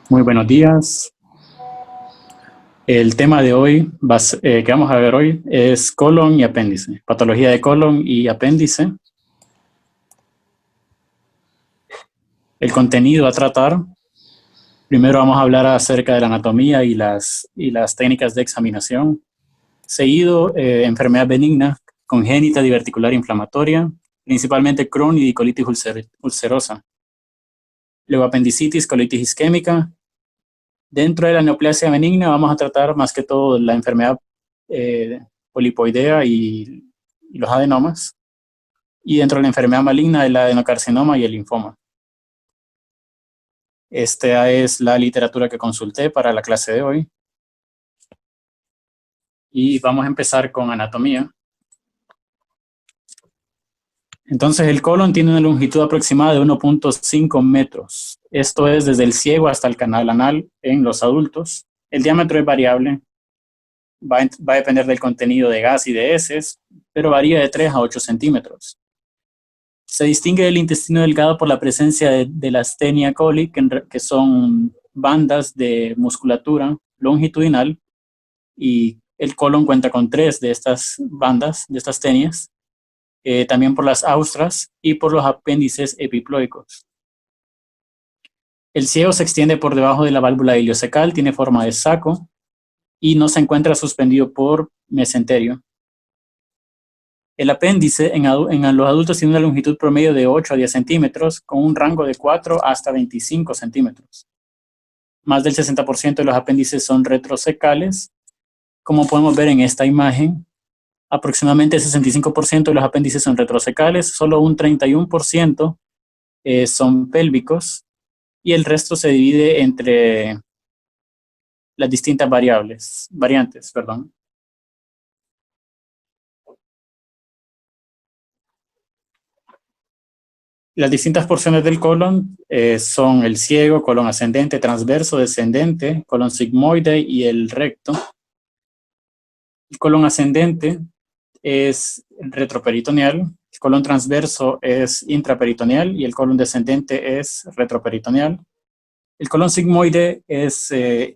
Muy buenos días. El tema de hoy que vamos a ver hoy es colon y apéndice, patología de colon y apéndice. El contenido a tratar. Primero vamos a hablar acerca de la anatomía y las técnicas de examinación. Seguido, enfermedad benigna, congénita, diverticular inflamatoria, principalmente Crohn y colitis ulcerosa. Luego apendicitis, colitis isquémica. Dentro de la neoplasia benigna vamos a tratar más que todo la enfermedad polipoidea y los adenomas. Y dentro de la enfermedad maligna, el adenocarcinoma y el linfoma. Esta es la literatura que consulté para la clase de hoy. Y vamos a empezar con anatomía. Entonces, el colon tiene una longitud aproximada de 1.5 metros. Esto es desde el ciego hasta el canal anal en los adultos. El diámetro es variable. Va a depender del contenido de gas y de heces, pero varía de 3 a 8 centímetros. Se distingue del intestino delgado por la presencia de las Taenia coli, que son bandas de musculatura longitudinal, y el colon cuenta con 3 de estas bandas, de estas tenias, también por las austras y por los apéndices epiploicos. El ciego se extiende por debajo de la válvula iliocecal, tiene forma de saco y no se encuentra suspendido por mesenterio. El apéndice en los adultos tiene una longitud promedio de 8 a 10 centímetros, con un rango de 4 hasta 25 centímetros. Más del 60% de los apéndices son retrosecales. Como podemos ver en esta imagen, aproximadamente el 65% de los apéndices son retrosecales, solo un 31% son pélvicos, y el resto se divide entre las distintas variantes. Las distintas porciones del colon son el ciego, colon ascendente, transverso, descendente, colon sigmoide y el recto. El colon ascendente es retroperitoneal, el colon transverso es intraperitoneal y el colon descendente es retroperitoneal. El colon sigmoide es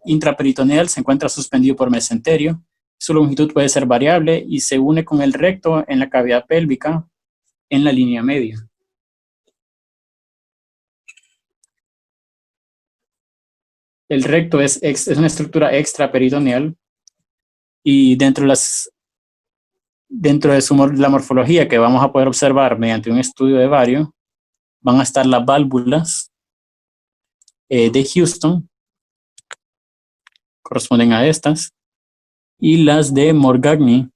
intraperitoneal, se encuentra suspendido por mesenterio. Su longitud puede ser variable y se une con el recto en la cavidad pélvica en la línea media. El recto es una estructura extraperitoneal y dentro de la morfología que vamos a poder observar mediante un estudio de Vario, van a estar las válvulas de Houston, corresponden a estas, y las de Morgagni,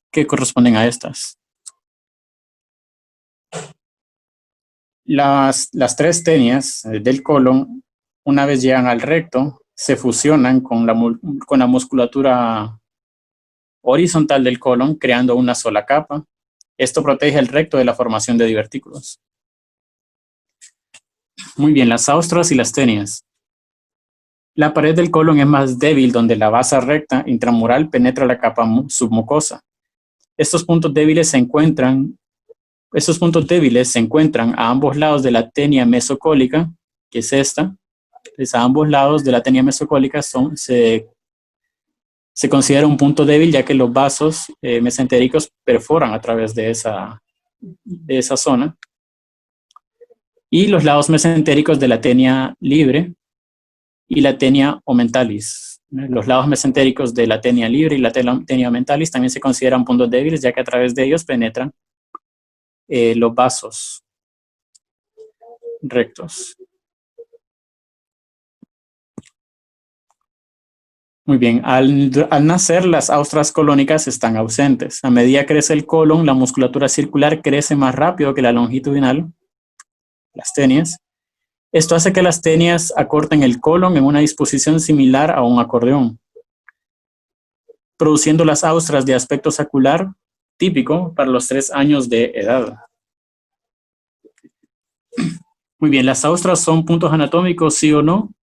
que corresponden a estas. Las 3 tenias del colon, una vez llegan al recto, se fusionan con la musculatura horizontal del colon, creando una sola capa. Esto protege el recto de la formación de divertículos. Muy bien, las austras y las tenias. La pared del colon es más débil, donde la base recta intramural penetra la capa submucosa. Estos puntos débiles se encuentran a ambos lados de la tenia mesocólica, que es esta. Entonces, a ambos lados de la tenia mesocólica se considera un punto débil, ya que los vasos mesentéricos perforan a través de esa zona. Y los lados mesentéricos de la tenia libre y la tenia omentalis. Los lados mesentéricos de la tenia libre y la tenia omentalis también se consideran puntos débiles, ya que a través de ellos penetran los vasos rectos. Muy bien, al nacer las austras colónicas están ausentes. A medida que crece el colon, la musculatura circular crece más rápido que la longitudinal, las tenias. Esto hace que las tenias acorten el colon en una disposición similar a un acordeón, produciendo las austras de aspecto sacular típico para los 3 años de edad. Muy bien, ¿las austras son puntos anatómicos, sí o no?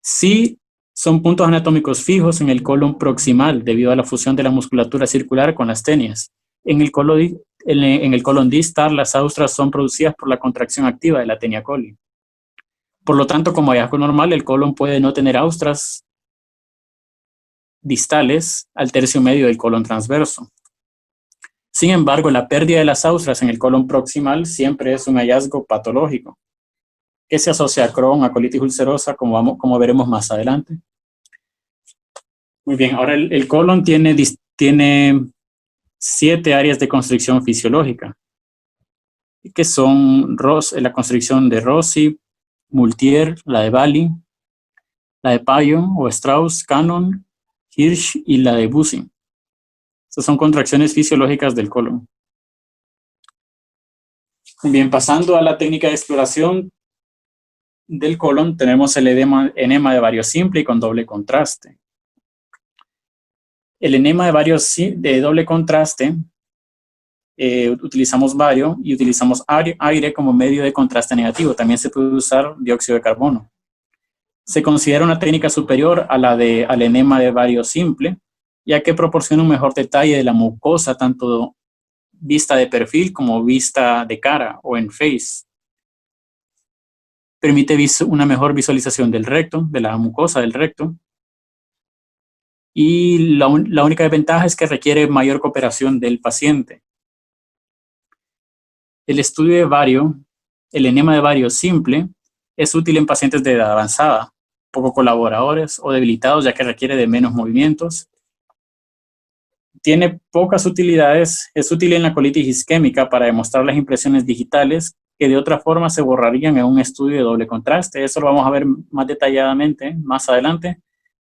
Sí, son puntos anatómicos fijos en el colon proximal debido a la fusión de la musculatura circular con las tenias. En el colon distal, las austras son producidas por la contracción activa de la tenia coli. Por lo tanto, como hallazgo normal, el colon puede no tener austras distales al tercio medio del colon transverso. Sin embargo, la pérdida de las austras en el colon proximal siempre es un hallazgo patológico, que se asocia a Crohn, a colitis ulcerosa, como veremos más adelante. Muy bien, ahora el colon tiene 7 áreas de constricción fisiológica, que son la constricción de Rossi, Multier, la de Bali, la de Payo o Strauss, Cannon, Hirsch y la de Bussing. Estas son contracciones fisiológicas del colon. Bien, pasando a la técnica de exploración del colon, tenemos el enema de vario simple y con doble contraste. El enema de doble contraste, utilizamos bario y utilizamos aire como medio de contraste negativo. También se puede usar dióxido de carbono. Se considera una técnica superior a al enema de vario simple, ya que proporciona un mejor detalle de la mucosa, tanto vista de perfil como vista de cara o en face. Permite una mejor visualización del recto, de la mucosa del recto. Y la única desventaja es que requiere mayor cooperación del paciente. El estudio de vario, el enema de vario simple, es útil en pacientes de edad avanzada, poco colaboradores o debilitados, ya que requiere de menos movimientos. Tiene pocas utilidades, es útil en la colitis isquémica para demostrar las impresiones digitales que de otra forma se borrarían en un estudio de doble contraste. Eso lo vamos a ver más detalladamente más adelante.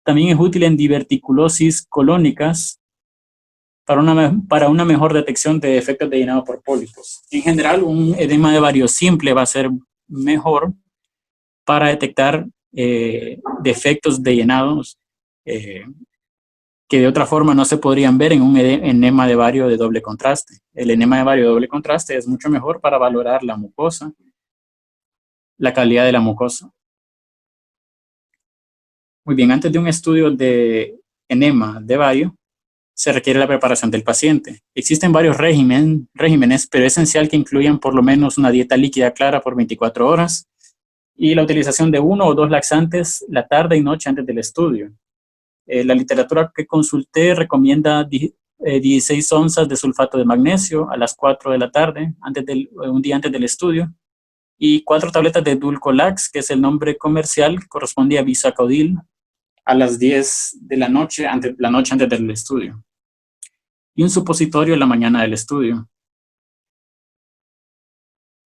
También es útil en diverticulosis colónicas para una mejor detección de defectos de llenado por pólipos. En general, un edema de vario simple va a ser mejor para detectar defectos de llenados que de otra forma no se podrían ver en un enema de vario de doble contraste. El enema de vario de doble contraste es mucho mejor para valorar la mucosa, la calidad de la mucosa. Muy bien, antes de un estudio de enema de vario, se requiere la preparación del paciente. Existen varios regímenes, pero es esencial que incluyan por lo menos una dieta líquida clara por 24 horas y la utilización de 1 o 2 laxantes la tarde y noche antes del estudio. La literatura que consulté recomienda 16 onzas de sulfato de magnesio a las 4 de la tarde, un día antes del estudio, y 4 tabletas de Dulcolax, que es el nombre comercial, corresponde a Bisacodyl, a las 10 de la noche antes del estudio. Y un supositorio en la mañana del estudio.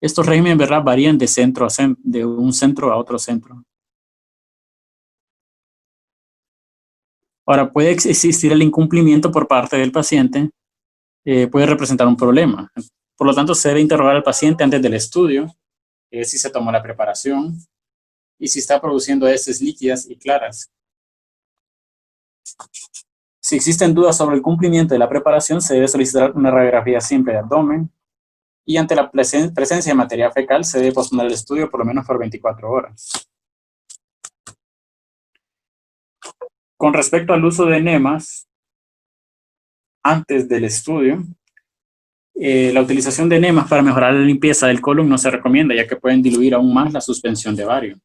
Estos regímenes, ¿verdad?, varían de un centro a otro centro. Ahora, puede existir el incumplimiento por parte del paciente, puede representar un problema. Por lo tanto, se debe interrogar al paciente antes del estudio, si se tomó la preparación y si está produciendo heces líquidas y claras. Si existen dudas sobre el cumplimiento de la preparación, se debe solicitar una radiografía simple de abdomen y ante la presencia de materia fecal se debe posponer el estudio por lo menos por 24 horas. Con respecto al uso de enemas antes del estudio, la utilización de enemas para mejorar la limpieza del colon no se recomienda, ya que pueden diluir aún más la suspensión de vario.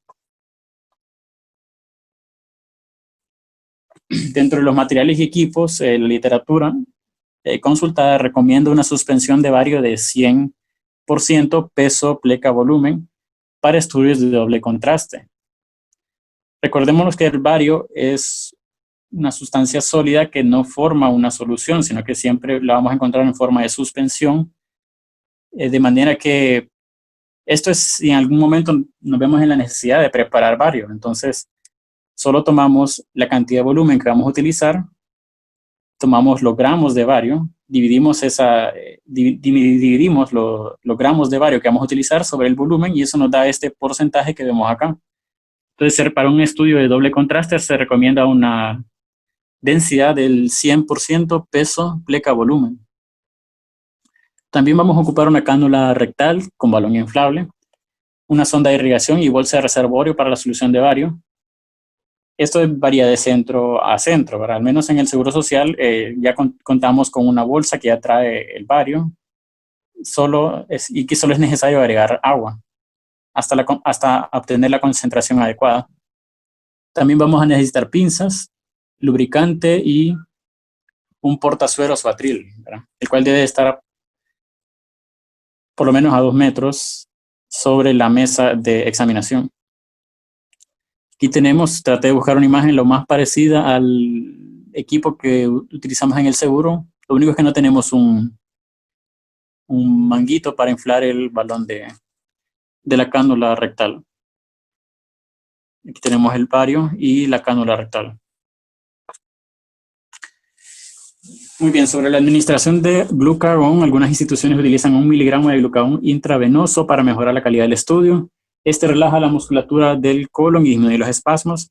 Dentro de los materiales y equipos, la literatura consultada recomienda una suspensión de vario de 100% peso, pleca, volumen para estudios de doble contraste. Recordémonos que el bario es una sustancia sólida que no forma una solución, sino que siempre la vamos a encontrar en forma de suspensión, de manera que esto es si en algún momento nos vemos en la necesidad de preparar bario. Entonces, solo tomamos la cantidad de volumen que vamos a utilizar, tomamos los gramos de bario, dividimos los gramos de bario que vamos a utilizar sobre el volumen y eso nos da este porcentaje que vemos acá. Entonces, para un estudio de doble contraste se recomienda una densidad del 100% peso, pleca, volumen. También vamos a ocupar una cánula rectal con balón inflable, una sonda de irrigación y bolsa de reservorio para la solución de bario. Esto varía de centro a centro, ¿verdad? Al menos en el Seguro Social ya contamos con una bolsa que ya trae el bario y que solo es necesario agregar agua. hasta obtener la concentración adecuada. También vamos a necesitar pinzas, lubricante y un portazueros o atril, ¿verdad? El cual debe estar por lo menos a 2 metros sobre la mesa de examinación. Aquí traté de buscar una imagen lo más parecida al equipo que utilizamos en el seguro. Lo único es que no tenemos un manguito para inflar el balón de la cánula rectal. Aquí tenemos el bario y la cánula rectal. Muy bien, sobre la administración de glucagón, algunas instituciones utilizan 1 miligramo de glucagón intravenoso para mejorar la calidad del estudio. Este relaja la musculatura del colon y disminuye los espasmos.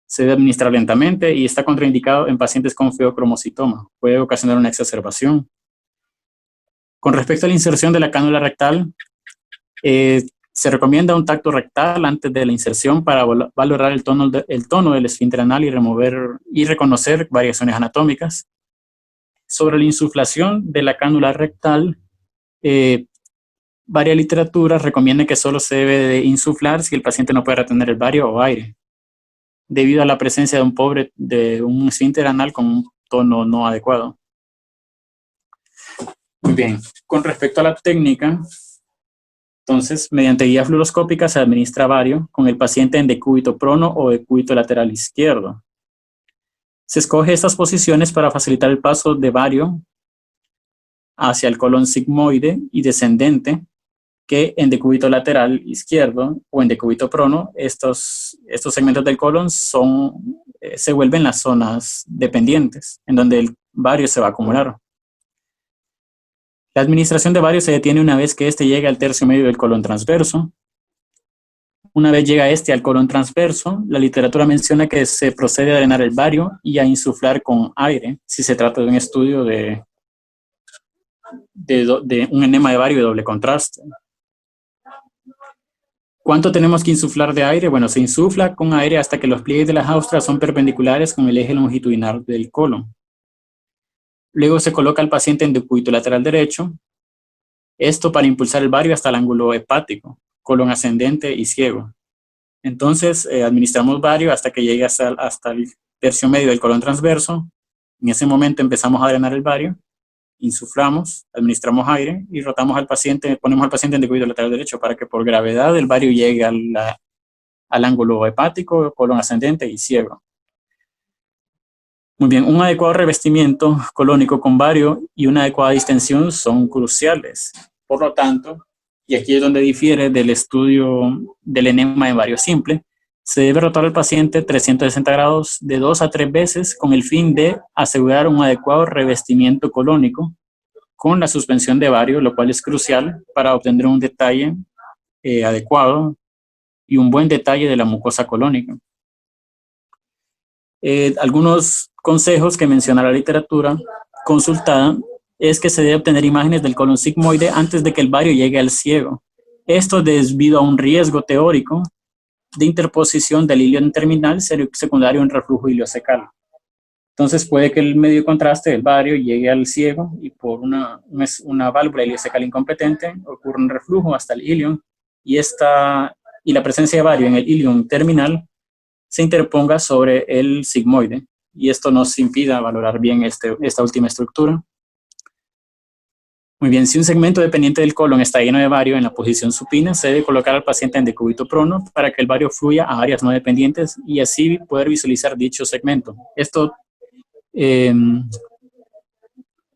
Se debe administrar lentamente y está contraindicado en pacientes con feocromocitoma. Puede ocasionar una exacerbación. Con respecto a la inserción de la cánula rectal, se recomienda un tacto rectal antes de la inserción para valorar el tono del esfínter anal y reconocer variaciones anatómicas. Sobre la insuflación de la cánula rectal, varias literaturas recomiendan que solo se debe de insuflar si el paciente no puede retener el bario o aire, debido a la presencia de un esfínter anal con un tono no adecuado. Muy bien, con respecto a la técnica, entonces, mediante guía fluoroscópica se administra bario con el paciente en decúbito prono o decúbito lateral izquierdo. Se escoge estas posiciones para facilitar el paso de bario hacia el colon sigmoide y descendente, que en decúbito lateral izquierdo o en decúbito prono, estos segmentos del colon se vuelven las zonas dependientes, en donde el bario se va a acumular. La administración de bario se detiene una vez que éste llega al tercio medio del colon transverso. Una vez llega al colon transverso, la literatura menciona que se procede a drenar el bario y a insuflar con aire, si se trata de un estudio de un enema de bario de doble contraste. ¿Cuánto tenemos que insuflar de aire? Bueno, se insufla con aire hasta que los pliegues de las austras son perpendiculares con el eje longitudinal del colon. Luego se coloca al paciente en decúbito lateral derecho, esto para impulsar el bario hasta el ángulo hepático, colon ascendente y ciego. Entonces, administramos bario hasta que llegue hasta el tercio medio del colon transverso. En ese momento empezamos a drenar el bario, insuflamos, administramos aire y rotamos al paciente, ponemos al paciente en decúbito lateral derecho para que por gravedad el bario llegue al ángulo hepático, colon ascendente y ciego. Muy bien, un adecuado revestimiento colónico con bario y una adecuada distensión son cruciales. Por lo tanto, y aquí es donde difiere del estudio del enema de bario simple, se debe rotar al paciente 360 grados de 2 a 3 veces con el fin de asegurar un adecuado revestimiento colónico con la suspensión de bario, lo cual es crucial para obtener un detalle adecuado y un buen detalle de la mucosa colónica. Algunos consejos que menciona la literatura consultada es que se debe obtener imágenes del colon sigmoide antes de que el bario llegue al ciego. Esto debido a un riesgo teórico de interposición del ilion terminal secundario en reflujo ileocecal. Entonces puede que el medio de contraste del bario llegue al ciego y por una válvula ileocecal incompetente ocurre un reflujo hasta el ilion y la presencia de bario en el ilion terminal se interponga sobre el sigmoide y esto nos impida valorar bien esta última estructura. Muy bien, si un segmento dependiente del colon está lleno de bario en la posición supina, se debe colocar al paciente en decúbito prono para que el bario fluya a áreas no dependientes y así poder visualizar dicho segmento. Esto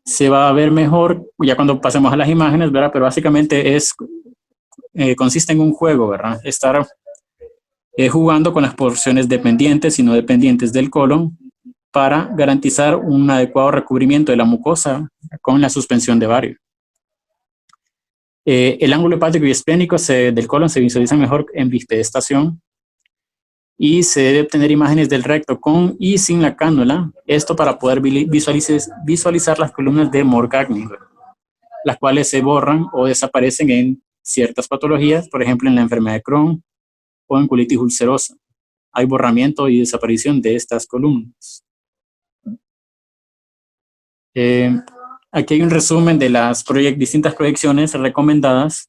se va a ver mejor ya cuando pasemos a las imágenes, ¿verdad? Pero básicamente consiste en un juego, ¿verdad? Estar jugando con las porciones dependientes y no dependientes del colon para garantizar un adecuado recubrimiento de la mucosa con la suspensión de bario. El ángulo hepático y esplénico del colon se visualiza mejor en bispedestación y se debe obtener imágenes del recto con y sin la cánula, esto para poder visualizar las columnas de Morgagni, las cuales se borran o desaparecen en ciertas patologías, por ejemplo en la enfermedad de Crohn o en colitis ulcerosa. Hay borramiento y desaparición de estas columnas. Aquí hay un resumen de las distintas proyecciones recomendadas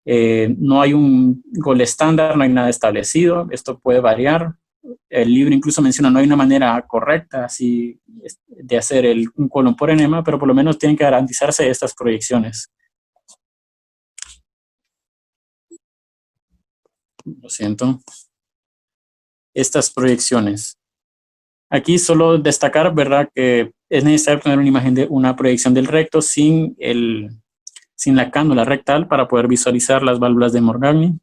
No hay un gol estándar, no hay nada establecido, esto puede variar. El libro incluso menciona no hay una manera correcta así de hacer un colon por enema, pero por lo menos tienen que garantizarse estas proyecciones. Lo siento. Estas proyecciones. Aquí solo destacar, ¿verdad?, que es necesario tener una imagen de una proyección del recto sin la cánula rectal para poder visualizar las válvulas de Morgagni.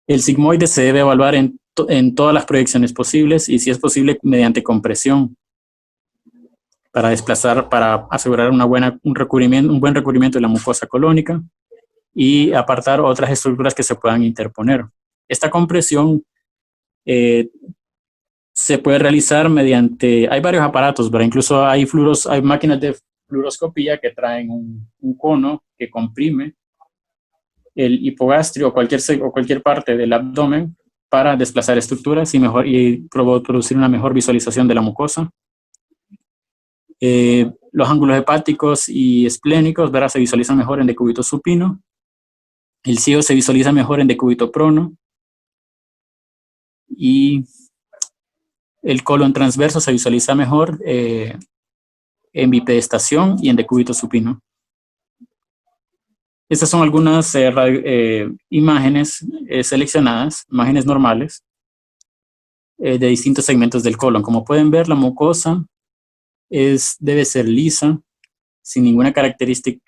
El sigmoide se debe evaluar en todas las proyecciones posibles y, si es posible, mediante compresión para asegurar un buen recubrimiento de la mucosa colónica y apartar otras estructuras que se puedan interponer. Esta compresión se puede realizar hay varios aparatos, pero incluso hay máquinas de fluoroscopía que traen un cono que comprime el hipogastrio o cualquier parte del abdomen para desplazar estructuras y producir una mejor visualización de la mucosa. Los ángulos hepáticos y esplénicos, ¿verdad?, se visualizan mejor en decúbito supino. El ciego se visualiza mejor en decúbito prono. Y el colon transverso se visualiza mejor en bipedestación y en decúbito supino. Estas son algunas imágenes seleccionadas, imágenes normales de distintos segmentos del colon. Como pueden ver, la mucosa debe ser lisa, sin ninguna característica,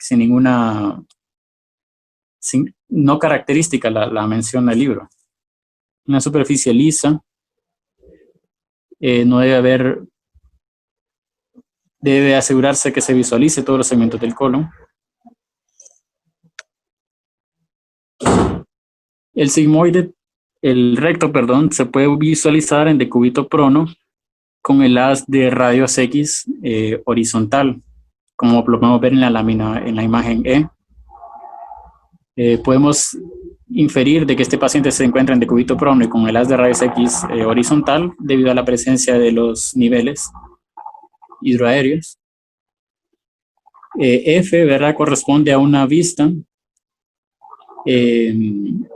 no característica la menciona el libro. Una superficie lisa, no debe asegurarse que se visualice todos los segmentos del colon. El recto, se puede visualizar en decúbito prono con el haz de radios X horizontal, como lo podemos ver en la lámina, en la imagen E. Podemos inferir de que este paciente se encuentra en decúbito prono y con el haz de rayos X horizontal debido a la presencia de los niveles hidroaéreos. F, ¿verdad?, corresponde a una vista. El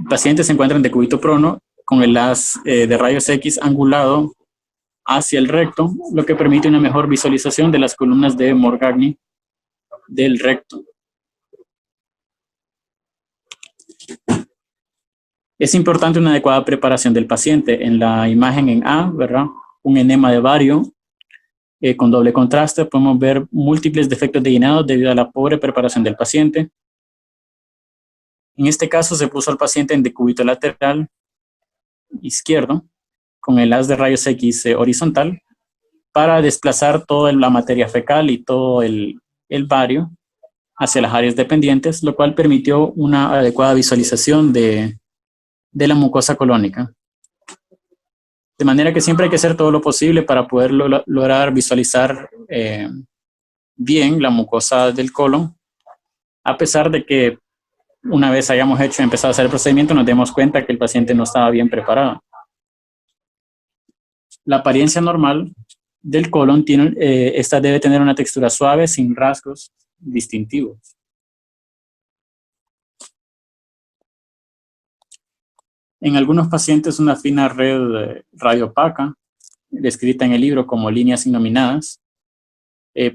paciente se encuentra en decúbito prono con el haz de rayos X angulado hacia el recto, lo que permite una mejor visualización de las columnas de Morgagni del recto. Es importante una adecuada preparación del paciente. En la imagen en A, ¿verdad?, un enema de bario con doble contraste, podemos ver múltiples defectos de llenado debido a la pobre preparación del paciente. En este caso se puso al paciente en decúbito lateral izquierdo con el haz de rayos X horizontal para desplazar toda la materia fecal y todo el bario hacia las áreas dependientes, lo cual permitió una adecuada visualización de la mucosa colónica. De manera que siempre hay que hacer todo lo posible para poder lograr visualizar bien la mucosa del colon, a pesar de que una vez hayamos empezado a hacer el procedimiento, nos demos cuenta que el paciente no estaba bien preparado. La apariencia normal del colon esta debe tener una textura suave, sin rasgos distintivos. En algunos pacientes, una fina red radiopaca, descrita en el libro como líneas innominadas,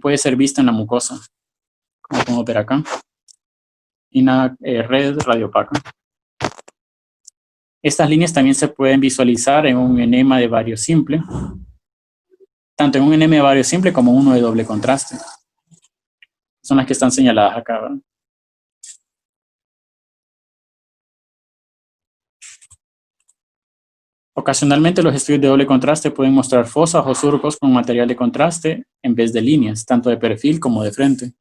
puede ser vista en la mucosa, como podemos ver acá. Una red radiopaca. Estas líneas también se pueden visualizar en un enema de bario simple, tanto en un enema de bario simple como uno de doble contraste. Son las que están señaladas acá, ¿verdad? Ocasionalmente los estudios de doble contraste pueden mostrar fosas o surcos con material de contraste en vez de líneas, tanto de perfil como de frente.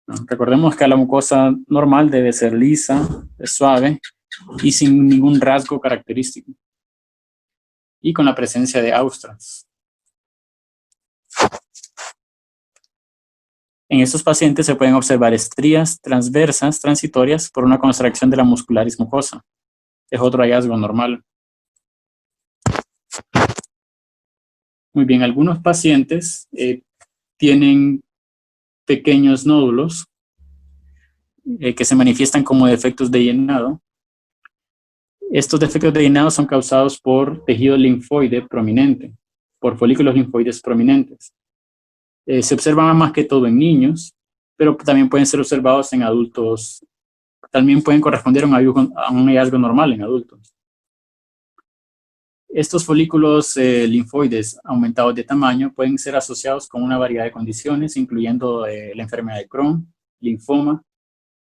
Recordemos que la mucosa normal debe ser lisa, suave y sin ningún rasgo característico, y con la presencia de austras. En estos pacientes se pueden observar estrías transversas transitorias por una contracción de la muscularis mucosa. Es otro hallazgo normal. Muy bien, algunos pacientes tienen pequeños nódulos que se manifiestan como defectos de llenado. Estos defectos de llenado son causados por tejido linfoide prominente, por folículos linfoides prominentes. Se observan más que todo en niños, pero también pueden ser observados en adultos. También pueden corresponder a un hallazgo normal en adultos. Estos folículos linfoides aumentados de tamaño pueden ser asociados con una variedad de condiciones, incluyendo la enfermedad de Crohn, linfoma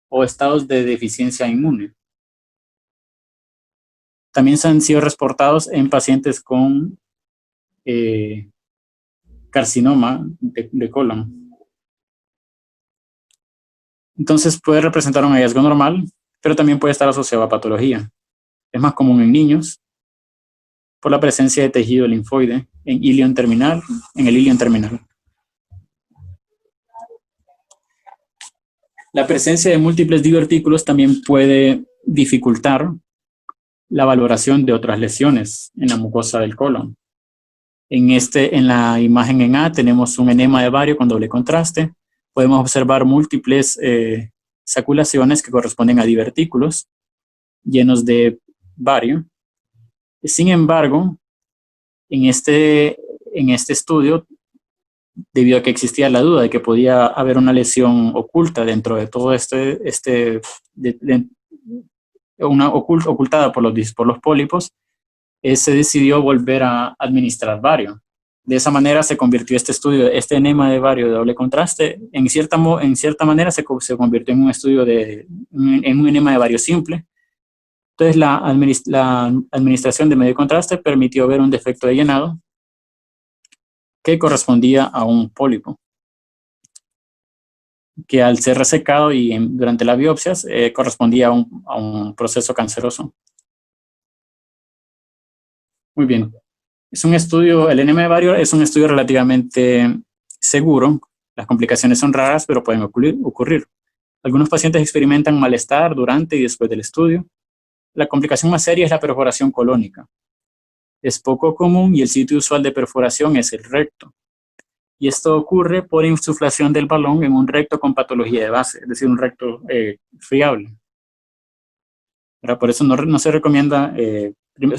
o estados de deficiencia inmune. También se han sido reportados en pacientes con carcinoma de colon. Entonces puede representar un hallazgo normal, pero también puede estar asociado a patología. Es más común en niños por la presencia de tejido linfoide en el ilion terminal. La presencia de múltiples divertículos también puede dificultar la valoración de otras lesiones en la mucosa del colon. En la imagen en A tenemos un enema de bario con doble contraste. Podemos observar múltiples saculaciones que corresponden a divertículos llenos de bario. Sin embargo, en este estudio, debido a que existía la duda de que podía haber una lesión oculta dentro de todo ocultada por los pólipos, se decidió volver a administrar bario. De esa manera se convirtió este estudio, este enema de bario de doble contraste, en cierta manera se convirtió en un estudio en un enema de bario simple. Entonces la administración de medio contraste permitió ver un defecto de llenado que correspondía a un pólipo, que al ser resecado y durante las biopsias correspondía a un proceso canceroso. Muy bien. El enema de bario es un estudio relativamente seguro. Las complicaciones son raras, pero pueden ocurrir. Algunos pacientes experimentan malestar durante y después del estudio. La complicación más seria es la perforación colónica. Es poco común y el sitio usual de perforación es el recto. Y esto ocurre por insuflación del balón en un recto con patología de base, es decir, un recto friable. Pero por eso no se recomienda,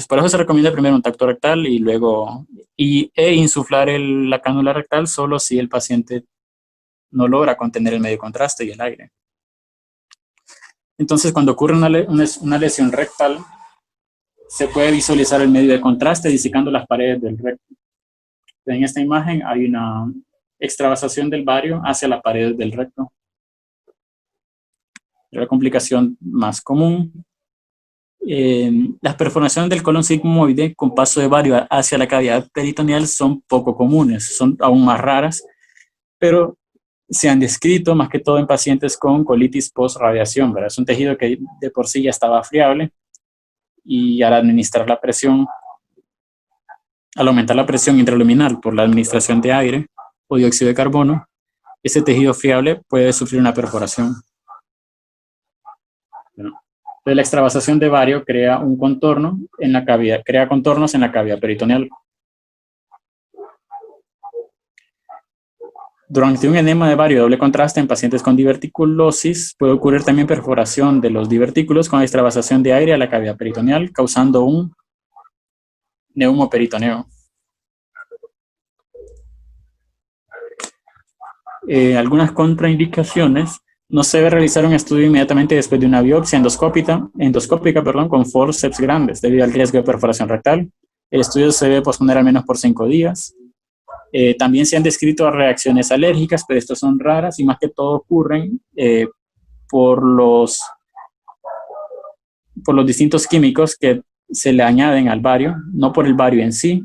por eso se recomienda primero un tacto rectal y luego insuflar la cánula rectal solo si el paciente no logra contener el medio contraste y el aire. Entonces, cuando ocurre una lesión rectal, se puede visualizar el medio de contraste disecando las paredes del recto. En esta imagen hay una extravasación del bario hacia la pared del recto. La complicación más común. Las perforaciones del colon sigmoide con paso de bario hacia la cavidad peritoneal son poco comunes, son aún más raras, pero se han descrito más que todo en pacientes con colitis post-radiación, ¿verdad? Es un tejido que de por sí ya estaba friable y al administrar la presión, al aumentar la presión intraluminal por la administración de aire o dióxido de carbono, ese tejido friable puede sufrir una perforación. Bueno, entonces la extravasación de bario crea un contorno en la cavidad, crea contornos en la cavidad peritoneal. Durante un enema de bario de doble contraste en pacientes con diverticulosis puede ocurrir también perforación de los divertículos con extravasación de aire a la cavidad peritoneal, causando un neumoperitoneo. Algunas contraindicaciones. No se debe realizar un estudio inmediatamente después de una biopsia endoscópica con forceps grandes debido al riesgo de perforación rectal. El estudio se debe posponer al menos por 5 días. También se han descrito reacciones alérgicas, pero estas son raras y más que todo ocurren por los distintos químicos que se le añaden al bario, no por el bario en sí,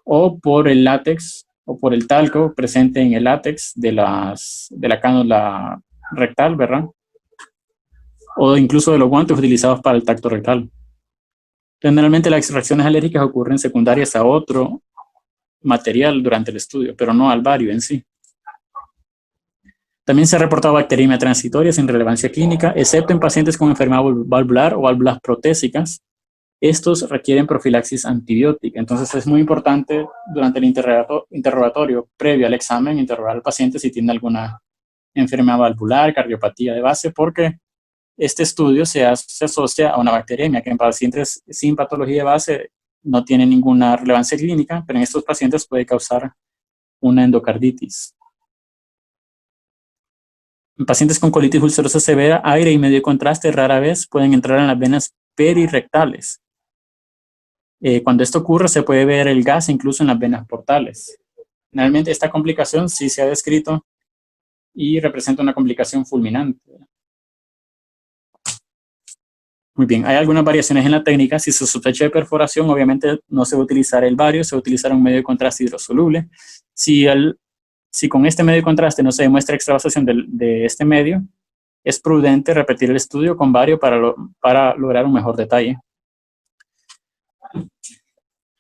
o por el látex o por el talco presente en el látex de la cánula rectal, ¿verdad? O incluso de los guantes utilizados para el tacto rectal. Generalmente las reacciones alérgicas ocurren secundarias a otro material durante el estudio, pero no al bario en sí. También se ha reportado bacteriemia transitoria sin relevancia clínica, excepto en pacientes con enfermedad valvular o válvulas protésicas. Estos requieren profilaxis antibiótica, entonces es muy importante durante el interrogatorio previo al examen interrogar al paciente si tiene alguna enfermedad valvular, cardiopatía de base, porque este estudio se asocia a una bacteriemia que en pacientes sin patología de base no tiene ninguna relevancia clínica, pero en estos pacientes puede causar una endocarditis. En pacientes con colitis ulcerosa severa, aire y medio contraste rara vez pueden entrar en las venas perirectales. Cuando esto ocurre, se puede ver el gas incluso en las venas portales. Generalmente esta complicación sí se ha descrito y representa una complicación fulminante. Muy bien, hay algunas variaciones en la técnica. Si se sospecha de perforación, obviamente no se va a utilizar el bario, se va a utilizar un medio de contraste hidrosoluble. Si con este medio de contraste no se demuestra extravasación de este medio, es prudente repetir el estudio con bario para lograr un mejor detalle.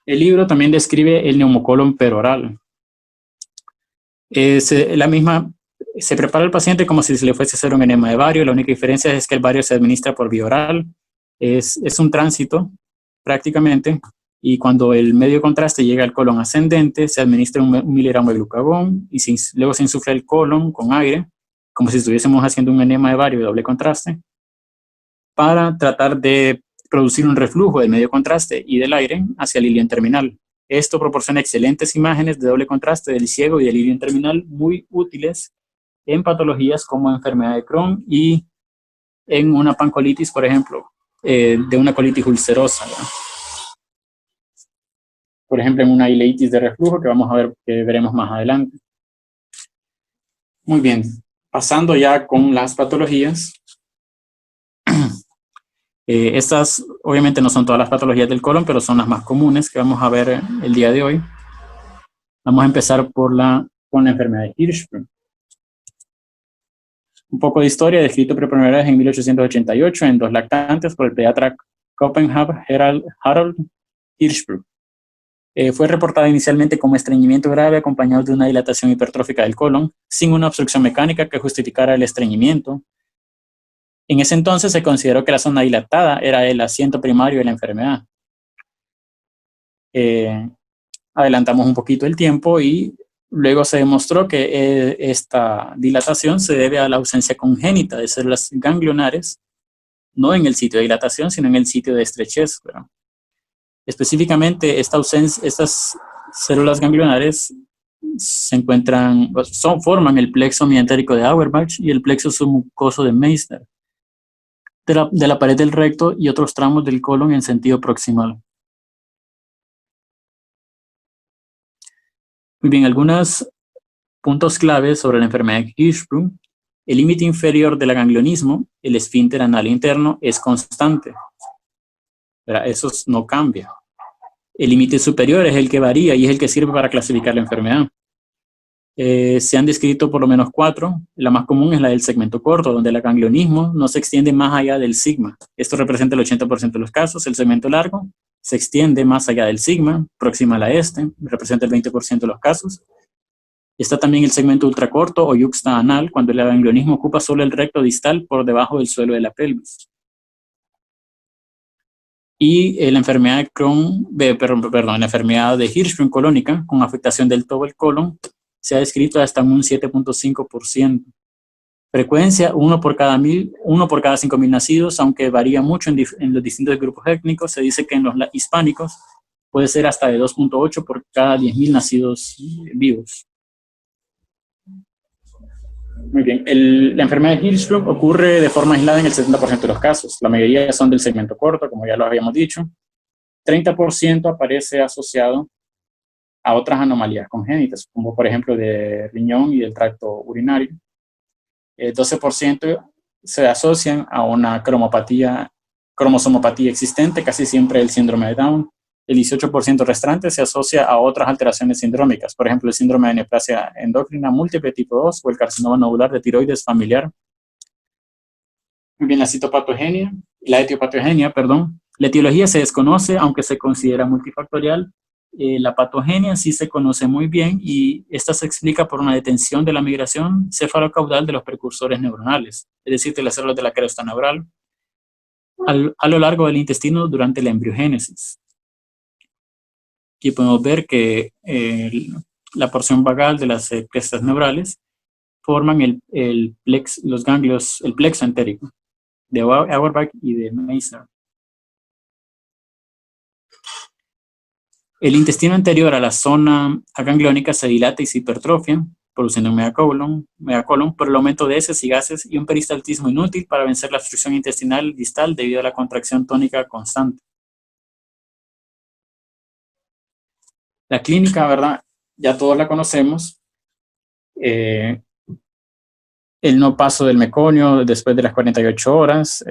El libro también describe el neumocolon peroral. Se prepara al paciente como si se le fuese a hacer un enema de bario. La única diferencia es que el bario se administra por vía oral. Es un tránsito prácticamente, y cuando el medio de contraste llega al colon ascendente, se administra 1 miligramo de glucagón y luego se insufla el colon con aire, como si estuviésemos haciendo un enema de bario de doble contraste, para tratar de producir un reflujo del medio de contraste y del aire hacia el ilion terminal. Esto proporciona excelentes imágenes de doble contraste del ciego y del ilion terminal, muy útiles en patologías como enfermedad de Crohn y en una pancolitis, por ejemplo, de una colitis ulcerosa, ¿verdad? Por ejemplo, en una ileitis de reflujo que vamos a ver, que veremos más adelante. Muy bien, pasando ya con las patologías. Estas obviamente no son todas las patologías del colon, pero son las más comunes que vamos a ver el día de hoy. Vamos a empezar con la enfermedad de Hirschsprung. Un poco de historia, descrito por primera vez en 1888 en 2 lactantes por el pediatra Copenhagen Harold Hirschsprung. Fue reportada inicialmente como estreñimiento grave acompañado de una dilatación hipertrófica del colon, sin una obstrucción mecánica que justificara el estreñimiento. En ese entonces se consideró que la zona dilatada era el asiento primario de la enfermedad. Adelantamos un poquito el tiempo y luego se demostró que esta dilatación se debe a la ausencia congénita de células ganglionares, no en el sitio de dilatación, sino en el sitio de estrechez, ¿verdad? Específicamente, estas células ganglionares forman el plexo mientérico de Auerbach y el plexo submucoso de Meissner, de la pared del recto y otros tramos del colon en sentido proximal. Muy bien, algunos puntos claves sobre la enfermedad de Hirschsprung. El límite inferior del ganglionismo, el esfínter anal interno, es constante. ¿Verdad? Eso no cambia. El límite superior es el que varía y es el que sirve para clasificar la enfermedad. Se han descrito por lo menos 4. La más común es la del segmento corto, donde el ganglionismo no se extiende más allá del sigma. Esto representa el 80% de los casos. El segmento largo se extiende más allá del sigma, proximal a este, representa el 20% de los casos. Está también el segmento ultracorto o yuxta anal, cuando el ganglionismo ocupa solo el recto distal por debajo del suelo de la pelvis. Y la enfermedad de Crohn, la enfermedad de Hirschsprung colónica, con afectación del todo el colon, se ha descrito hasta un 7.5%. Frecuencia 1 por cada 5.000 nacidos, aunque varía mucho en los distintos grupos étnicos. Se dice que en los hispánicos puede ser hasta de 2.8 por cada 10.000 nacidos vivos. Muy bien, la enfermedad de Hirschsprung ocurre de forma aislada en el 70% de los casos. La mayoría son del segmento corto, como ya lo habíamos dicho. 30% aparece asociado a otras anomalías congénitas, como por ejemplo de riñón y del tracto urinario. El 12% se asocian a una cromosomopatía existente, casi siempre el síndrome de Down. El 18% restante se asocia a otras alteraciones sindrómicas, por ejemplo, el síndrome de neoplasia endocrina múltiple tipo 2 o el carcinoma nodular de tiroides familiar. Muy bien, la etiopatogenia, perdón. La etiología se desconoce, aunque se considera multifactorial. La patogenia sí se conoce muy bien y esta se explica por una detención de la migración cefalocaudal de los precursores neuronales, es decir, de las células de la cresta neural, a lo largo del intestino durante la embriogénesis. Aquí podemos ver que la porción vagal de las crestas neurales forman los ganglios, el plexo entérico de Auerbach y de Meissner. El intestino anterior a la zona agangliónica se dilata y se hipertrofia, produciendo un megacolon por el aumento de heces y gases y un peristaltismo inútil para vencer la obstrucción intestinal distal debido a la contracción tónica constante. La clínica, ¿verdad? Ya todos la conocemos. El no paso del meconio después de las 48 horas.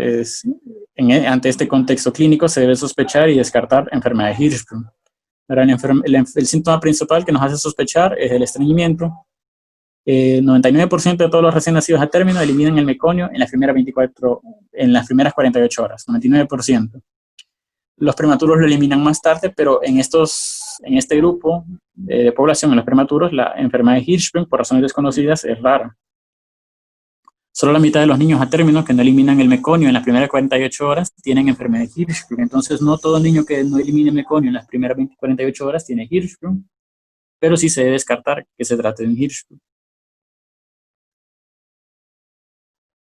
Ante este contexto clínico se debe sospechar y descartar enfermedad de Hirschsprung. El síntoma principal que nos hace sospechar es el estreñimiento. 99% de todos los recién nacidos a término eliminan el meconio en las primeras 48 horas, 99%. Los prematuros lo eliminan más tarde, pero en este grupo de población, en los prematuros, la enfermedad de Hirschsprung, por razones desconocidas, es rara. Solo la mitad de los niños a término que no eliminan el meconio en las primeras 48 horas tienen enfermedad de Hirschsprung. Entonces, no todo niño que no elimine meconio en las primeras 48 horas tiene Hirschsprung, pero sí se debe descartar que se trate de un Hirschsprung.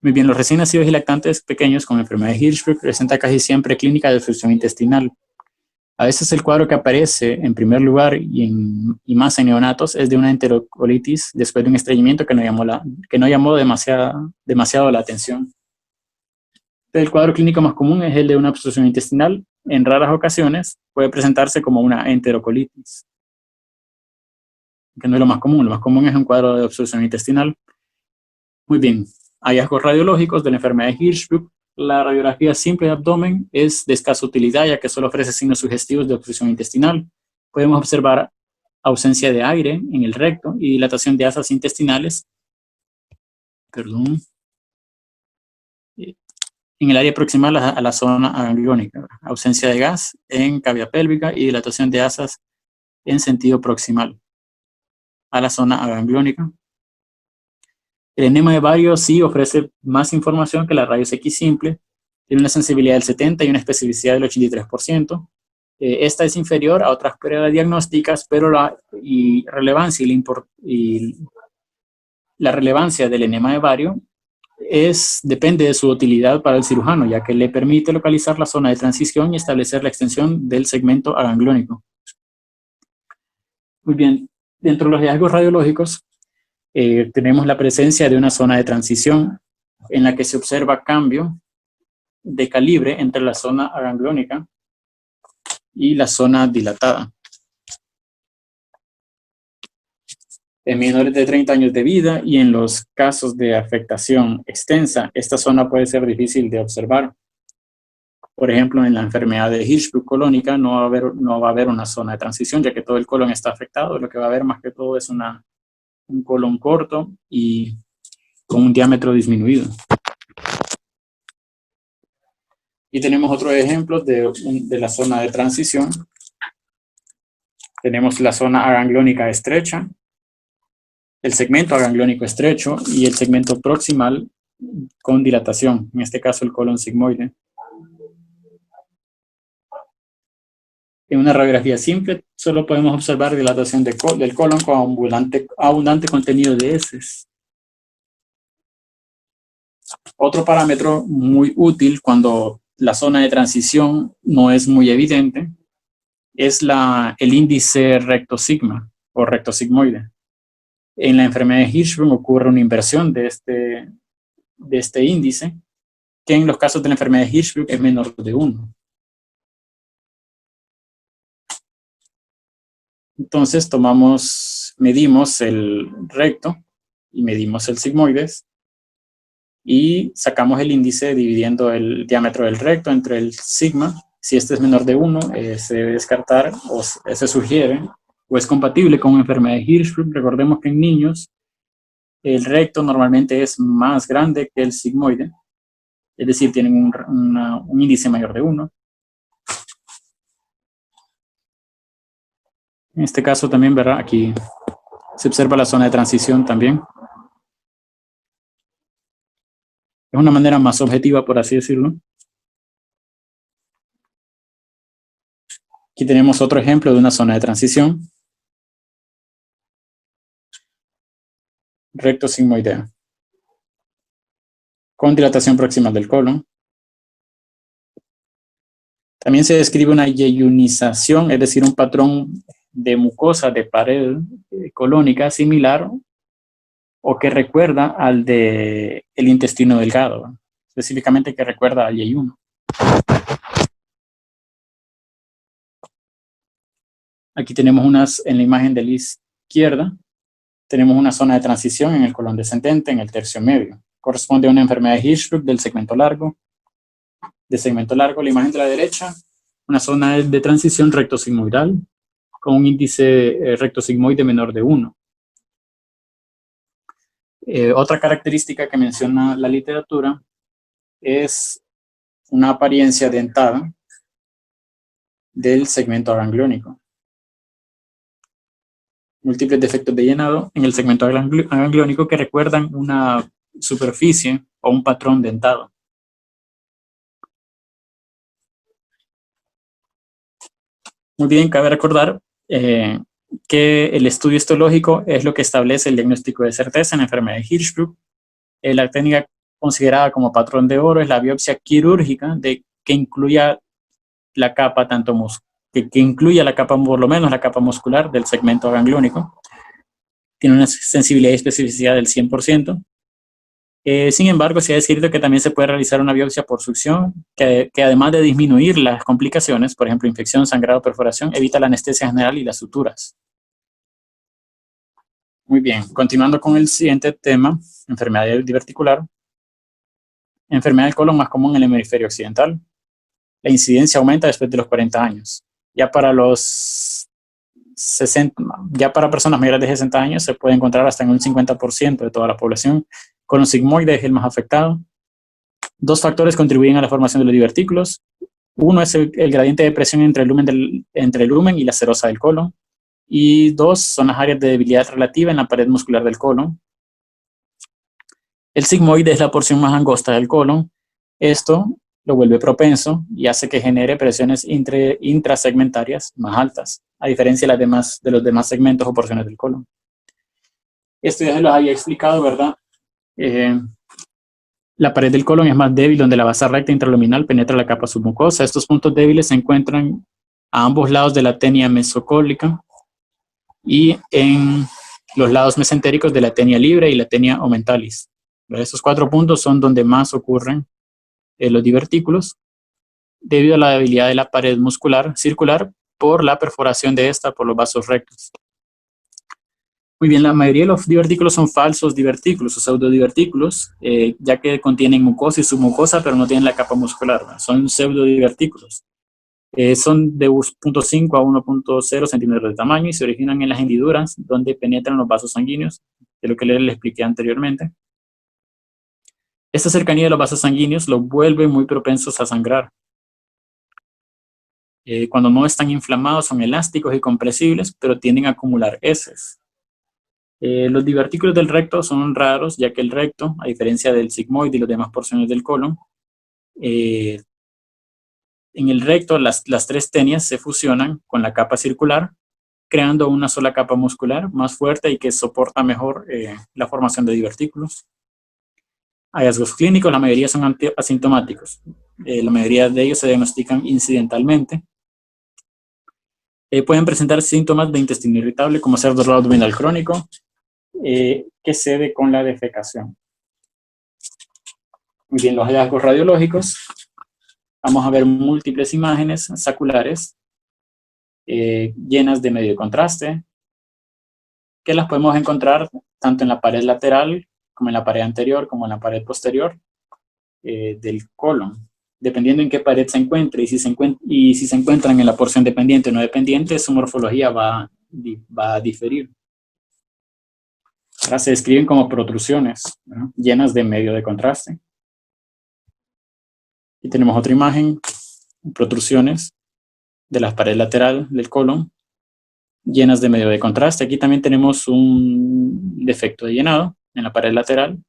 Muy bien, los recién nacidos y lactantes pequeños con enfermedad de Hirschsprung presentan casi siempre clínica de obstrucción intestinal. A veces el cuadro que aparece en primer lugar y más en neonatos es de una enterocolitis después de un estreñimiento que no llamó demasiado la atención. El cuadro clínico más común es el de una obstrucción intestinal. En raras ocasiones puede presentarse como una enterocolitis, que no es lo más común es un cuadro de obstrucción intestinal. Muy bien, hallazgos radiológicos de la enfermedad de Hirschsprung. La radiografía simple de abdomen es de escasa utilidad ya que solo ofrece signos sugestivos de obstrucción intestinal. Podemos observar ausencia de aire en el recto y dilatación de asas intestinales. En el área proximal a la zona agangliónica. Ausencia de gas en cavidad pélvica y dilatación de asas en sentido proximal a la zona agangliónica. El enema de Vario sí ofrece más información que la rayos X simple. Tiene una sensibilidad del 70% y una especificidad del 83%. Esta es inferior a otras pruebas diagnósticas, pero la relevancia del enema de Vario depende de su utilidad para el cirujano, ya que le permite localizar la zona de transición y establecer la extensión del segmento agangliónico. Muy bien, dentro de los hallazgos radiológicos, tenemos la presencia de una zona de transición en la que se observa cambio de calibre entre la zona agangliónica y la zona dilatada. En menores de 30 años de vida y en los casos de afectación extensa, esta zona puede ser difícil de observar. Por ejemplo, en la enfermedad de Hirschsprung colónica no va a haber una zona de transición, ya que todo el colon está afectado. Lo que va a haber más que todo es un colon corto y con un diámetro disminuido. Y tenemos otros ejemplos de la zona de transición. Tenemos la zona agangliónica estrecha, el segmento agangliónico estrecho y el segmento proximal con dilatación, en este caso el colon sigmoide. En una radiografía simple solo podemos observar dilatación del colon con abundante contenido de heces. Otro parámetro muy útil cuando la zona de transición no es muy evidente es el índice recto sigma o recto sigmoide. En la enfermedad de Hirschsprung ocurre una inversión de este índice, que en los casos de la enfermedad de Hirschsprung es menor de 1. Entonces medimos el recto y medimos el sigmoides y sacamos el índice dividiendo el diámetro del recto entre el sigma. Si este es menor de 1, se debe descartar o se sugiere o es compatible con una enfermedad de Hirschsprung. Recordemos que en niños el recto normalmente es más grande que el sigmoide, es decir, tienen un índice mayor de 1. En este caso también, ¿verdad? Aquí se observa la zona de transición también. Es una manera más objetiva, por así decirlo. Aquí tenemos otro ejemplo de una zona de transición. recto sigmoidea, con dilatación proximal del colon. También se describe una yeyunización, es decir, un patrón de mucosa de pared colónica similar o que recuerda al de el intestino delgado, específicamente que recuerda al yeyuno. Aquí tenemos en la imagen de la izquierda, tenemos una zona de transición en el colon descendente, en el tercio medio. Corresponde a una enfermedad de Hirschsprung del segmento largo. La imagen de la derecha, una zona de transición rectosigmoidal con un índice rectosigmoide menor de 1. Otra característica que menciona la literatura es una apariencia dentada del segmento gangliónico. Múltiples defectos de llenado en el segmento gangliónico que recuerdan una superficie o un patrón dentado. Muy bien, cabe recordar que el estudio histológico es lo que establece el diagnóstico de certeza en la enfermedad de Hirschsprung. La técnica considerada como patrón de oro es la biopsia quirúrgica que incluya la capa que incluya la capa, por lo menos la capa muscular del segmento gangliónico. Tiene una sensibilidad y especificidad del 100%. Sin embargo, se ha descrito que también se puede realizar una biopsia por succión, que además de disminuir las complicaciones, por ejemplo, infección, sangrado, perforación, evita la anestesia general y las suturas. Muy bien, continuando con el siguiente tema, enfermedad diverticular. Enfermedad del colon más común en el hemisferio occidental. La incidencia aumenta después de los 40 años. Ya para personas mayores de 60 años se puede encontrar hasta en un 50% de toda la población. Colon sigmoide es el más afectado. Dos factores contribuyen a la formación de los divertículos. Uno es el gradiente de presión entre el lumen y la serosa del colon. Y dos son las áreas de debilidad relativa en la pared muscular del colon. El sigmoide es la porción más angosta del colon. Esto lo vuelve propenso y hace que genere presiones intrasegmentarias más altas, a diferencia de los demás segmentos o porciones del colon. Esto ya se los había explicado, ¿verdad? La pared del colon es más débil, donde la base recta intraluminal penetra la capa submucosa. Estos puntos débiles se encuentran a ambos lados de la tenia mesocólica y en los lados mesentéricos de la tenia libre y la tenia aumentalis. Estos 4 puntos son donde más ocurren los divertículos, debido a la debilidad de la pared muscular circular por la perforación de esta por los vasos rectos. Muy bien, la mayoría de los divertículos son falsos divertículos o pseudodivertículos, ya que contienen mucosa y submucosa, pero no tienen la capa muscular, ¿verdad? Son pseudodivertículos. Son de 0.5 a 1.0 centímetros de tamaño y se originan en las hendiduras donde penetran los vasos sanguíneos, de lo que les expliqué anteriormente. Esta cercanía de los vasos sanguíneos los vuelve muy propensos a sangrar. Cuando no están inflamados son elásticos y compresibles, pero tienden a acumular heces. Los divertículos del recto son raros, ya que el recto, a diferencia del sigmoide y las demás porciones del colon, en el recto las 3 tenias se fusionan con la capa circular, creando una sola capa muscular más fuerte y que soporta mejor la formación de divertículos. Hallazgos clínicos, la mayoría son asintomáticos. La mayoría de ellos se diagnostican incidentalmente. Pueden presentar síntomas de intestino irritable como ser dolor abdominal crónico, que cede con la defecación. Muy bien, los hallazgos radiológicos. Vamos a ver múltiples imágenes saculares llenas de medio de contraste, que las podemos encontrar tanto en la pared lateral como en la pared anterior, como en la pared posterior del colon, dependiendo en qué pared se encuentre y si se encuentran en la porción dependiente o no dependiente, su morfología va a diferir. Ahora se describen como protrusiones, ¿no?, llenas de medio de contraste. Y tenemos otra imagen, protrusiones de la pared lateral del colon, llenas de medio de contraste. Aquí también tenemos un defecto de llenado en la pared lateral,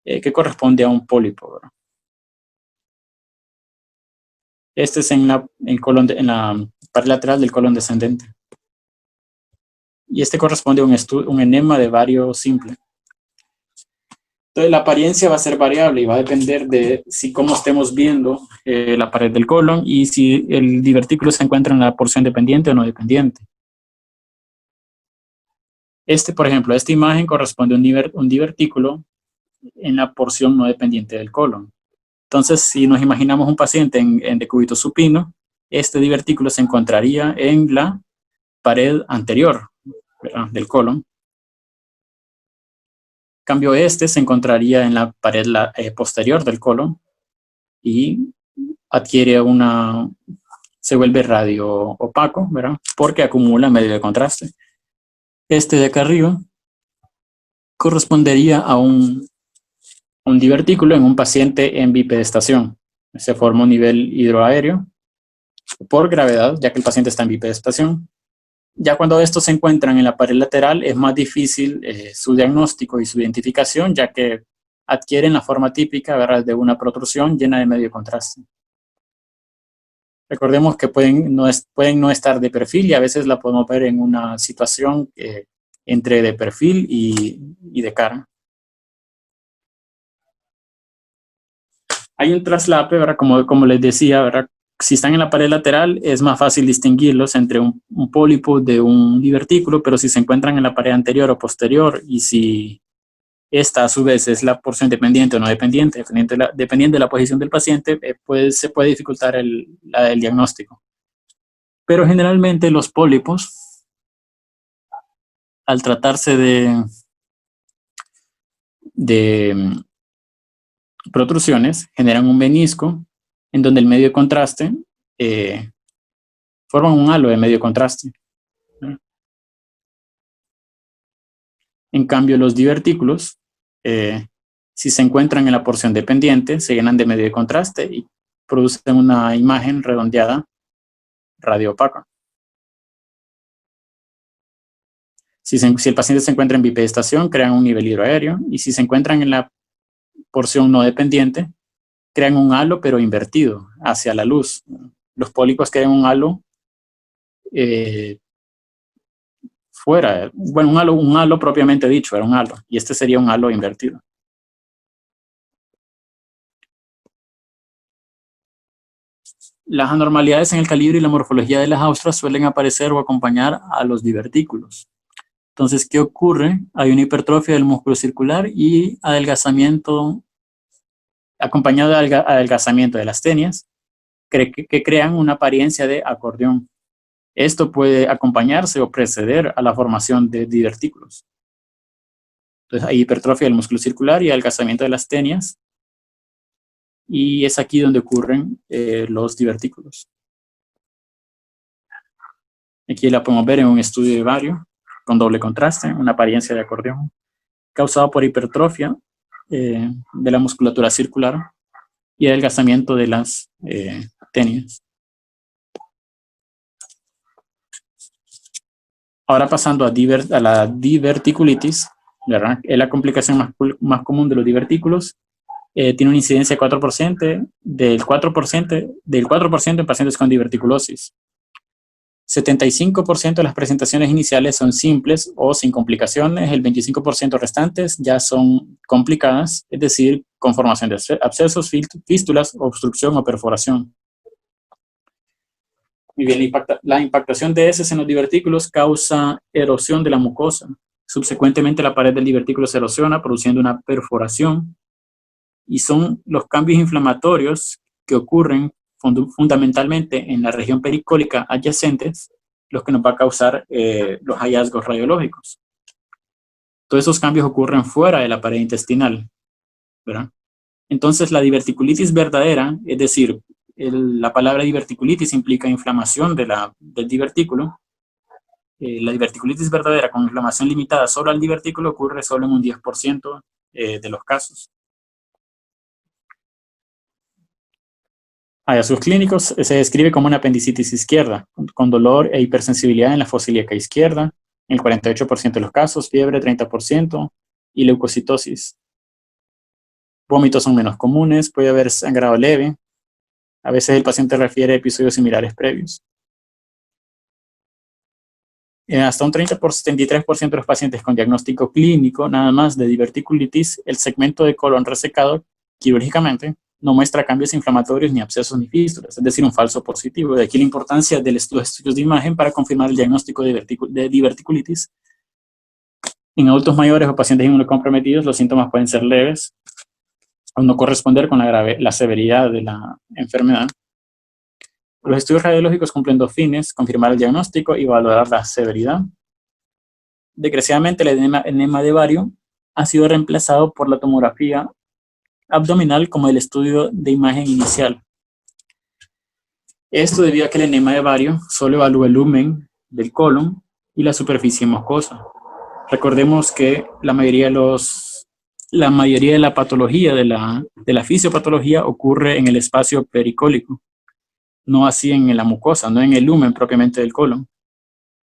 que corresponde a un pólipo, ¿verdad? Este es en la pared lateral del colon descendente. y este corresponde a un enema de bario simple. Entonces la apariencia va a ser variable y va a depender de cómo estemos viendo la pared del colon y si el divertículo se encuentra en la porción dependiente o no dependiente. Por ejemplo, esta imagen corresponde a un divertículo en la porción no dependiente del colon. Entonces, si nos imaginamos un paciente en decúbito supino, este divertículo se encontraría en la pared anterior, ¿verdad?, del colon. En cambio, se encontraría en la pared posterior del colon y se vuelve radio opaco, ¿verdad?, porque acumula medio de contraste. Este de acá arriba correspondería a un divertículo en un paciente en bipedestación. Se forma un nivel hidroaéreo por gravedad, ya que el paciente está en bipedestación. Ya cuando estos se encuentran en la pared lateral es más difícil su diagnóstico y su identificación, ya que adquieren la forma típica, ¿verdad?, de una protrusión llena de medio contraste. Recordemos que pueden no estar de perfil y a veces la podemos ver en una situación entre de perfil y de cara. Hay un traslape, ¿verdad?, como les decía, ¿verdad?, si están en la pared lateral es más fácil distinguirlos entre un pólipo de un divertículo, pero si se encuentran en la pared anterior o posterior y si esta a su vez es la porción dependiente o no dependiente, dependiendo de la posición del paciente, se puede dificultar el diagnóstico. Pero generalmente los pólipos, al tratarse de protrusiones, generan un menisco en donde el medio de contraste forman un halo de medio contraste. En cambio, los divertículos, si se encuentran en la porción dependiente, se llenan de medio de contraste y producen una imagen redondeada radio-opaca. Si el paciente se encuentra en bipedestación, crean un nivel hidroaéreo, y si se encuentran en la porción no dependiente, crean un halo pero invertido hacia la luz. Los pólipos crean un halo fuera, bueno, un halo propiamente dicho, era un halo, y este sería un halo invertido. Las anormalidades en el calibre y la morfología de las austras suelen aparecer o acompañar a los divertículos. Entonces, ¿qué ocurre? Hay una hipertrofia del músculo circular y adelgazamiento, acompañado de adelgazamiento de las tenias, que crean una apariencia de acordeón. Esto puede acompañarse o preceder a la formación de divertículos. Entonces, hay hipertrofia del músculo circular y adelgazamiento de las tenias, y es aquí donde ocurren los divertículos. Aquí la podemos ver en un estudio de bario con doble contraste, una apariencia de acordeón, causado por hipertrofia de la musculatura circular y adelgazamiento de las tenias. Ahora pasando a la diverticulitis, ¿verdad?, es la complicación más común de los divertículos. Tiene una incidencia del 4% en pacientes con diverticulosis. 75% de las presentaciones iniciales son simples o sin complicaciones, el 25% restantes ya son complicadas, es decir, con formación de abscesos, fístulas, obstrucción o perforación. Muy bien, la impactación de heces en los divertículos causa erosión de la mucosa. Subsecuentemente, la pared del divertículo se erosiona, produciendo una perforación, y son los cambios inflamatorios que ocurren fundamentalmente en la región pericólica adyacentes los que nos va a causar los hallazgos radiológicos. Todos esos cambios ocurren fuera de la pared intestinal, ¿verdad? Entonces, la diverticulitis verdadera, es decir, la palabra diverticulitis implica inflamación del divertículo. La diverticulitis verdadera con inflamación limitada solo al divertículo ocurre solo en un 10% de los casos. Hallazgos clínicos: se describe como una apendicitis izquierda, con dolor e hipersensibilidad en la fosa ilíaca izquierda, en el 48% de los casos, fiebre 30% y leucocitosis. Vómitos son menos comunes, puede haber sangrado leve. A veces el paciente refiere a episodios similares previos. hasta un 73% de los pacientes con diagnóstico clínico nada más de diverticulitis, el segmento de colon resecado quirúrgicamente no muestra cambios inflamatorios ni abscesos ni fístulas, es decir, un falso positivo. De aquí la importancia de los estudios de imagen para confirmar el diagnóstico de diverticulitis. En adultos mayores o pacientes inmunocomprometidos, los síntomas pueden ser leves o no corresponder con la severidad de la enfermedad. Los estudios radiológicos cumplen dos fines: confirmar el diagnóstico y valorar la severidad. Desgraciadamente, el enema de Vario ha sido reemplazado por la tomografía abdominal como el estudio de imagen inicial. Esto debido a que el enema de Vario solo evalúa el lumen del colon y la superficie mucosa. Recordemos que la mayoría de la patología, de la fisiopatología, ocurre en el espacio pericólico, no así en la mucosa, no en el lumen propiamente del colon.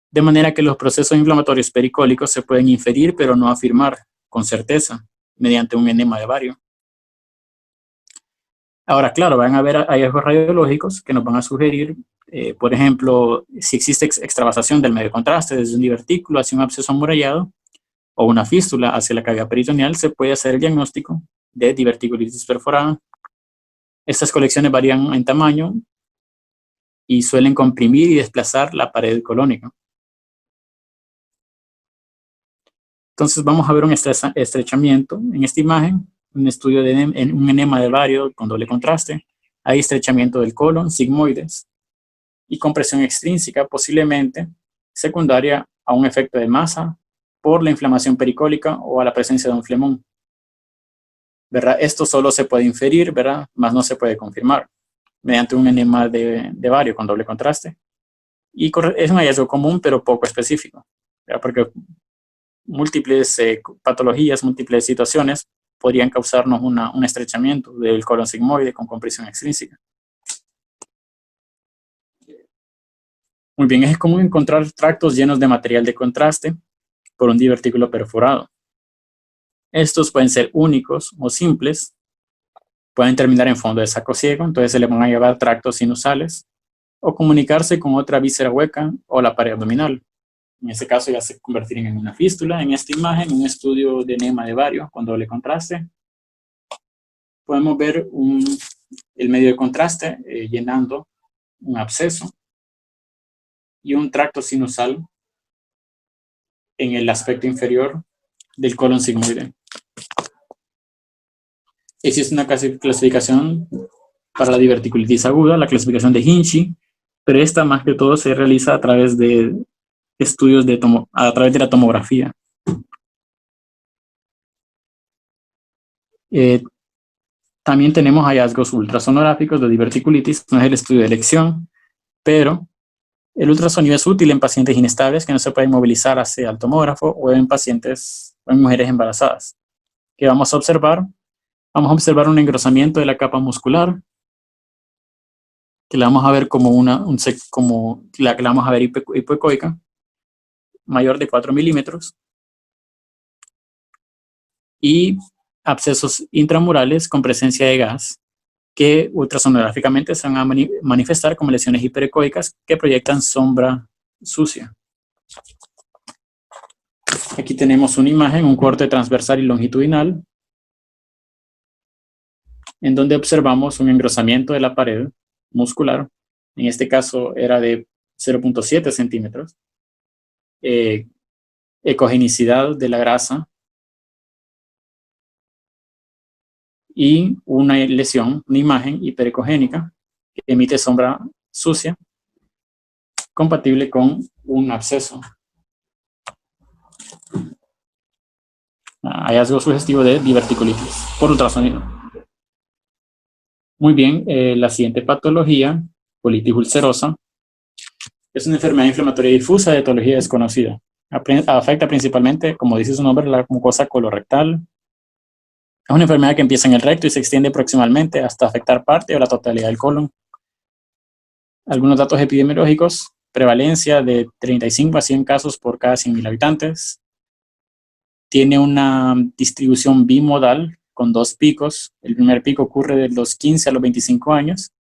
De manera que los procesos inflamatorios pericólicos se pueden inferir, pero no afirmar con certeza, mediante un enema de Vario. Ahora, claro, van a haber hallazgos radiológicos que nos van a sugerir, por ejemplo, si existe extravasación del medio de contraste desde un divertículo hacia un absceso amurallado o una fístula hacia la cavidad peritoneal, se puede hacer el diagnóstico de diverticulitis perforada. Estas colecciones varían en tamaño y suelen comprimir y desplazar la pared colónica. Entonces vamos a ver un estrechamiento en esta imagen, un estudio de un enema de Vario con doble contraste. Hay estrechamiento del colon, sigmoides, y compresión extrínseca, posiblemente secundaria a un efecto de masa por la inflamación pericólica o a la presencia de un flemón. ¿Verdad? Esto solo se puede inferir, ¿verdad? Más no se puede confirmar mediante un enema de Vario con doble contraste. Y es un hallazgo común, pero poco específico, ¿verdad? Porque múltiples patologías, múltiples situaciones podrían causarnos un estrechamiento del colon sigmoide con compresión extrínseca. Muy bien, es común encontrar tractos llenos de material de contraste por un divertículo perforado. Estos pueden ser únicos o simples, pueden terminar en fondo de saco ciego, entonces se le van a llevar tractos sinusales, o comunicarse con otra víscera hueca o la pared abdominal. En este caso ya se convertirían en una fístula. En esta imagen, un estudio de enema de Vario con doble contraste, podemos ver el medio de contraste llenando un absceso y un tracto sinusal en el aspecto inferior del colon sigmoide. Existe una clasificación para la diverticulitis aguda, la clasificación de Hinchey, pero esta más que todo se realiza a través de estudios a través de la tomografía. También tenemos hallazgos ultrasonográficos de diverticulitis, no es el estudio de elección, pero el ultrasonido es útil en pacientes inestables que no se pueden movilizar hacia el tomógrafo o en pacientes o en mujeres embarazadas. ¿Qué vamos a observar? Vamos a observar un engrosamiento de la capa muscular, que la vamos a ver como la vamos a ver hipoecoica, mayor de 4 milímetros, y abscesos intramurales con presencia de gas que ultrasonográficamente se van a manifestar como lesiones hiperecoicas que proyectan sombra sucia. Aquí tenemos una imagen, un corte transversal y longitudinal, en donde observamos un engrosamiento de la pared muscular. En este caso era de 0.7 centímetros. Ecogenicidad de la grasa y una lesión, una imagen hiperecogénica que emite sombra sucia compatible con un absceso. Hallazgo sugestivo de diverticulitis por ultrasonido. Muy bien, la siguiente patología, colitis ulcerosa, es una enfermedad inflamatoria difusa de etiología desconocida. Afecta principalmente, como dice su nombre, la mucosa colorectal. Es una enfermedad que empieza en el recto y se extiende proximalmente hasta afectar parte o la totalidad del colon. Algunos datos epidemiológicos: prevalencia de 35 a 100 casos por cada 100.000 habitantes. Tiene una distribución bimodal con dos picos. El primer pico ocurre de los 15 a los 25 años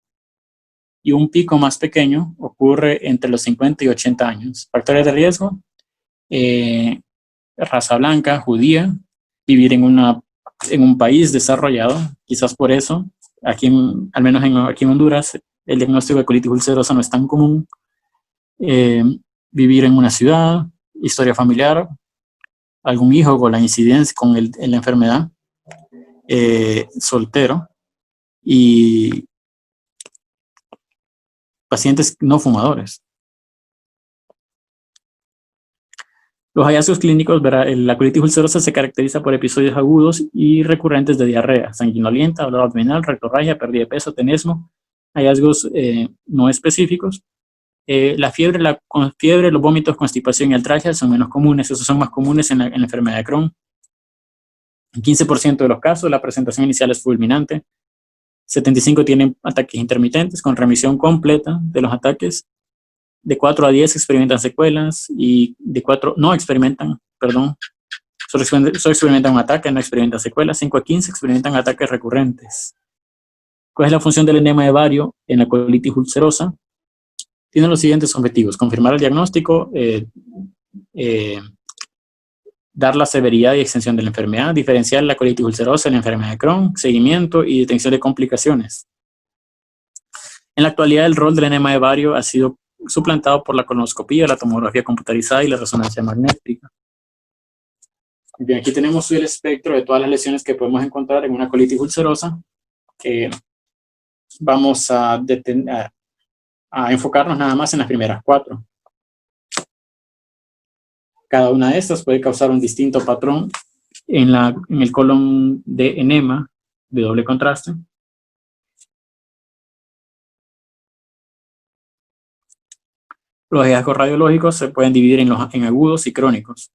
y un pico más pequeño ocurre entre los 50 y 80 años. Factores de riesgo, raza blanca, judía, vivir en un país desarrollado, quizás por eso, aquí al menos aquí en Honduras, el diagnóstico de colitis ulcerosa no es tan común. Vivir en una ciudad, historia familiar, algún hijo con la incidencia con la enfermedad, soltero y pacientes no fumadores. Los hallazgos clínicos, la colitis ulcerosa se caracteriza por episodios agudos y recurrentes de diarrea, sanguinolenta, dolor abdominal, rectorragia, pérdida de peso, tenesmo, hallazgos no específicos. La fiebre, los vómitos, constipación y altragia son menos comunes, esos son más comunes en la enfermedad de Crohn. En 15% de los casos, la presentación inicial es fulminante. 75 tienen ataques intermitentes con remisión completa de los ataques. De 4 a 10 experimentan secuelas y de 4 no experimentan, perdón, solo experimentan un ataque, no experimentan secuelas. 5 a 15 experimentan ataques recurrentes. ¿Cuál es la función del enema de bario en la colitis ulcerosa? Tiene los siguientes objetivos: confirmar el diagnóstico, dar la severidad y extensión de la enfermedad, diferenciar la colitis ulcerosa de la enfermedad de Crohn, seguimiento y detección de complicaciones. En la actualidad, el rol del enema de bario ha sido suplantado por la colonoscopía, la tomografía computarizada y la resonancia magnética. Bien, aquí tenemos el espectro de todas las lesiones que podemos encontrar en una colitis ulcerosa. Vamos a enfocarnos nada más en las primeras 4. Cada una de estas puede causar un distinto patrón en el colon de enema de doble contraste. Los hallazgos radiológicos se pueden dividir en agudos y crónicos.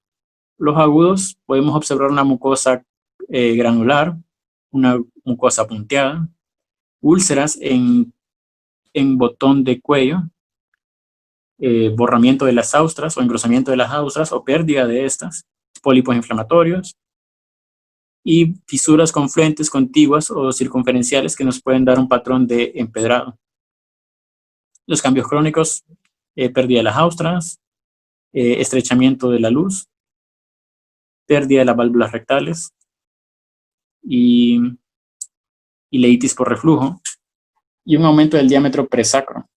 Los agudos podemos observar una mucosa granular, una mucosa punteada, úlceras en botón de cuello, borramiento de las austras o engrosamiento de las austras o pérdida de estas, pólipos inflamatorios y fisuras confluentes, contiguas o circunferenciales que nos pueden dar un patrón de empedrado. Los cambios crónicos, pérdida de las austras, estrechamiento de la luz, pérdida de las válvulas rectales y ileitis por reflujo y un aumento del diámetro presacro.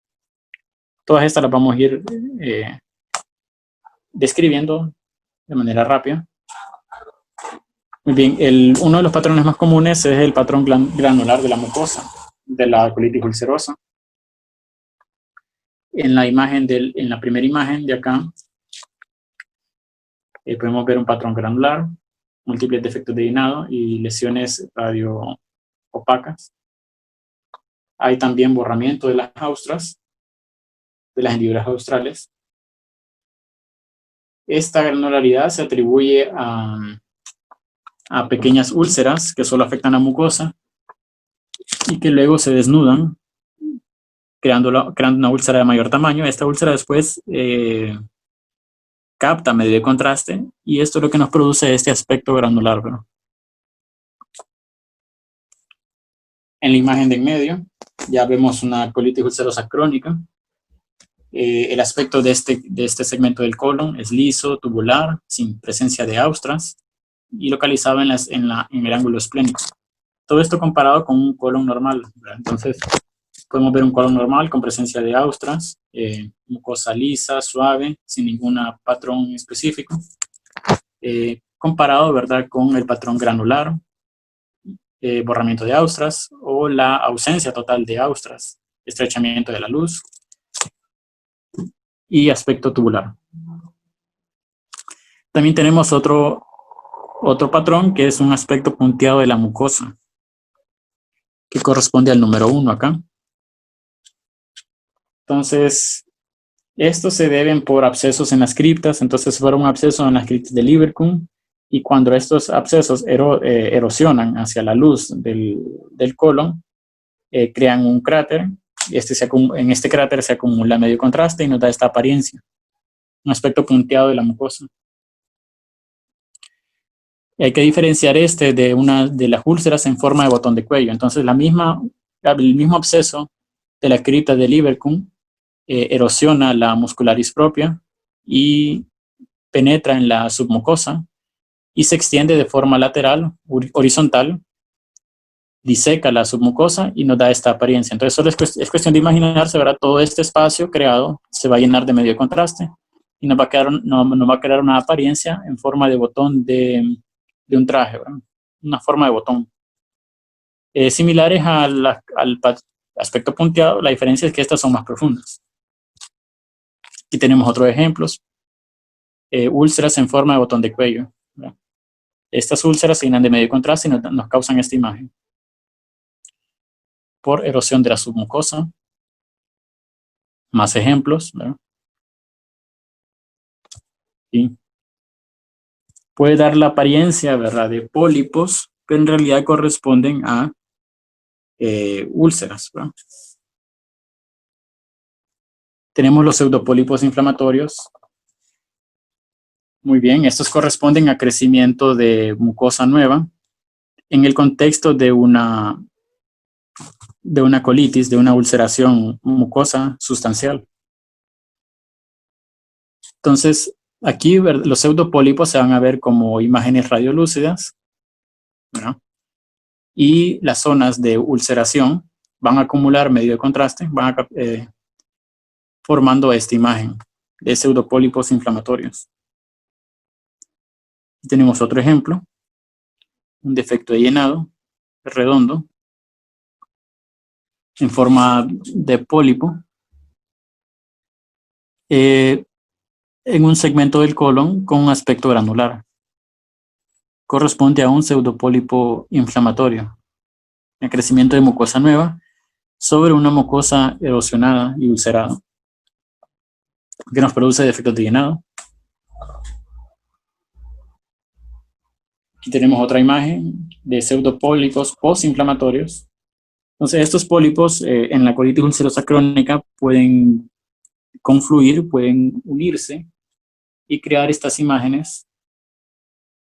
Todas estas las vamos a ir describiendo de manera rápida. Muy bien, uno de los patrones más comunes es el patrón granular de la mucosa de la colitis ulcerosa. En la primera imagen de acá podemos ver un patrón granular, múltiples defectos de llenado y lesiones radio opacas. Hay también borramiento de las austras, de las hendiduras australes. Esta granularidad se atribuye a pequeñas úlceras que solo afectan la mucosa y que luego se desnudan, creando una úlcera de mayor tamaño. Esta úlcera después capta medio de contraste y esto es lo que nos produce este aspecto granular, ¿verdad? En la imagen de en medio ya vemos una colitis ulcerosa crónica. El aspecto de este segmento del colon es liso, tubular, sin presencia de austras y localizado en el ángulo esplénico. Todo esto comparado con un colon normal, ¿verdad? Entonces podemos ver un colon normal con presencia de austras, mucosa lisa, suave, sin ningún patrón específico, comparado, ¿verdad?, con el patrón granular, borramiento de austras o la ausencia total de austras, estrechamiento de la luz y aspecto tubular. También tenemos otro patrón que es un aspecto punteado de la mucosa, que corresponde al número 1 acá. Entonces, estos se deben por abscesos en las criptas. Entonces, si fuera un absceso en las criptas de Lieberkühn, y cuando estos abscesos erosionan hacia la luz del colon, crean un cráter. En este cráter se acumula medio contraste y nos da esta apariencia, un aspecto punteado de la mucosa. Y hay que diferenciar de las úlceras en forma de botón de cuello. Entonces, el mismo absceso de la cripta de Lieberkühn erosiona la muscularis propia y penetra en la submucosa y se extiende de forma lateral, horizontal, diseca la submucosa y nos da esta apariencia. Entonces solo es cuestión de imaginarse, ¿verdad? Todo este espacio creado se va a llenar de medio de contraste y nos va a crear una apariencia en forma de botón de un traje, ¿verdad? Una forma de botón. Similares al aspecto punteado, la diferencia es que estas son más profundas. Aquí tenemos otros ejemplos. Úlceras en forma de botón de cuello, ¿verdad? Estas úlceras se llenan de medio contraste y nos causan esta imagen por erosión de la submucosa. Más ejemplos, ¿verdad? Y puede dar la apariencia, ¿verdad?, de pólipos, pero en realidad corresponden a úlceras, ¿verdad? Tenemos los pseudopólipos inflamatorios. Muy bien, estos corresponden a crecimiento de mucosa nueva en el contexto de una colitis, de una ulceración mucosa sustancial. Entonces, aquí los pseudopólipos se van a ver como imágenes radiolúcidas, ¿no? Y las zonas de ulceración van a acumular medio de contraste, van a, formando esta imagen de pseudopólipos inflamatorios. Tenemos otro ejemplo, un defecto de llenado redondo en forma de pólipo en un segmento del colon con un aspecto granular. Corresponde a un pseudopólipo inflamatorio, el crecimiento de mucosa nueva sobre una mucosa erosionada y ulcerada, que nos produce defectos de llenado. Aquí tenemos otra imagen de pseudopólipos postinflamatorios. Entonces, estos pólipos en la colitis ulcerosa crónica pueden confluir, pueden unirse y crear estas imágenes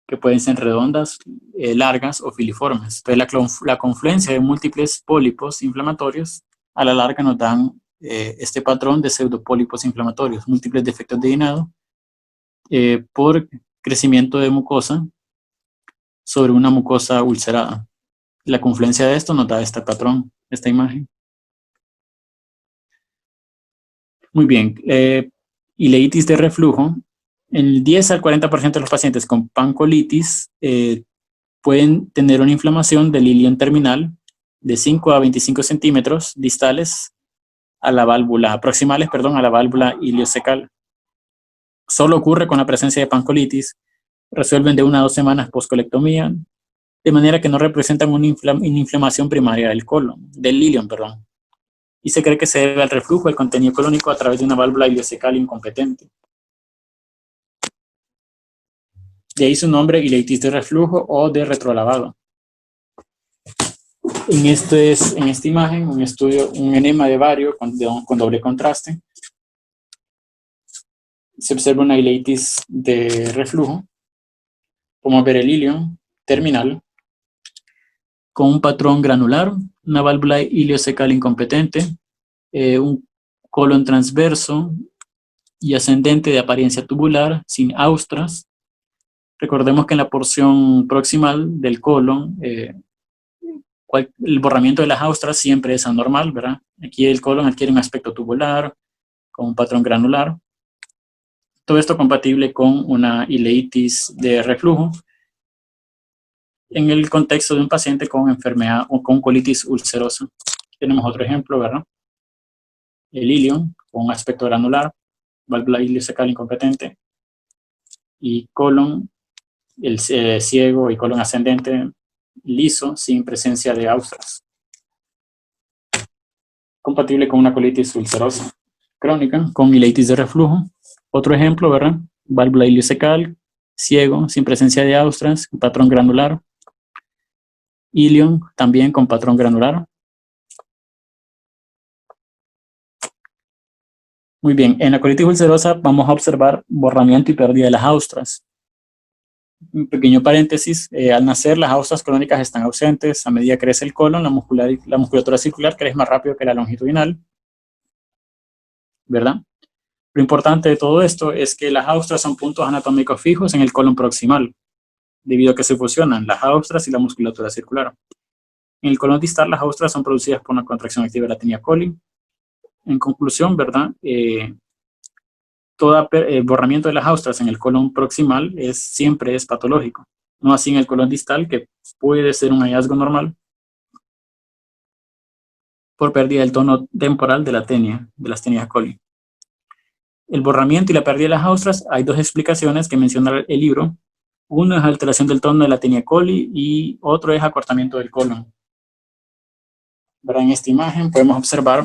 que pueden ser redondas, largas o filiformes. Entonces, la confluencia de múltiples pólipos inflamatorios a la larga nos dan este patrón de pseudopólipos inflamatorios, múltiples defectos de llenado por crecimiento de mucosa sobre una mucosa ulcerada. La confluencia de esto nos da este patrón, esta imagen. Muy bien, ileitis de reflujo. El 10 al 40% de los pacientes con pancolitis pueden tener una inflamación del ilion terminal de 5 a 25 centímetros distales a la válvula, proximales, perdón, a la válvula iliocecal. Solo ocurre con la presencia de pancolitis. Resuelven de 1 a 2 semanas postcolectomía, de manera que no representan una inflamación primaria del colon, del ilion, perdón. Y se cree que se debe al reflujo del contenido colónico a través de una válvula iliocecal incompetente. De ahí su nombre, ileitis de reflujo o de retrolavado. En esta imagen, un estudio, un enema de bario con doble contraste. Se observa una ileitis de reflujo. Podemos ver el ilion terminal con un patrón granular, una válvula iliocecal incompetente, un colon transverso y ascendente de apariencia tubular, sin austras. Recordemos que en la porción proximal del colon, el borramiento de las austras siempre es anormal, ¿verdad? Aquí el colon adquiere un aspecto tubular, con un patrón granular. Todo esto compatible con una ileitis de reflujo en el contexto de un paciente con enfermedad o con colitis ulcerosa. Tenemos otro ejemplo, ¿verdad? El ilion con un aspecto granular, válvula iliocecal incompetente, y colon, el ciego y colon ascendente liso, sin presencia de austras. Compatible con una colitis ulcerosa crónica, con ileitis de reflujo. Otro ejemplo, ¿verdad? Válvula iliocecal, ciego, sin presencia de austras, patrón granular. Ilion, también con patrón granular. Muy bien, en la colitis ulcerosa vamos a observar borramiento y pérdida de las austras. Un pequeño paréntesis, al nacer las austras crónicas están ausentes. A medida que crece el colon, la musculatura circular crece más rápido que la longitudinal. ¿verdad? Lo importante de todo esto es que las austras son puntos anatómicos fijos en el colon proximal, debido a que se fusionan las austras y la musculatura circular. En el colon distal, las austras son producidas por una contracción activa de la tenia coli. En conclusión, ¿verdad? Todo borramiento de las austras en el colon proximal siempre es patológico, no así en el colon distal, que puede ser un hallazgo normal por pérdida del tono temporal de las tenias coli. El borramiento y la pérdida de las austras, hay dos explicaciones que menciona el libro. Uno es alteración del tono de la tenia coli y otro es acortamiento del colon. ¿Verdad? En esta imagen podemos observar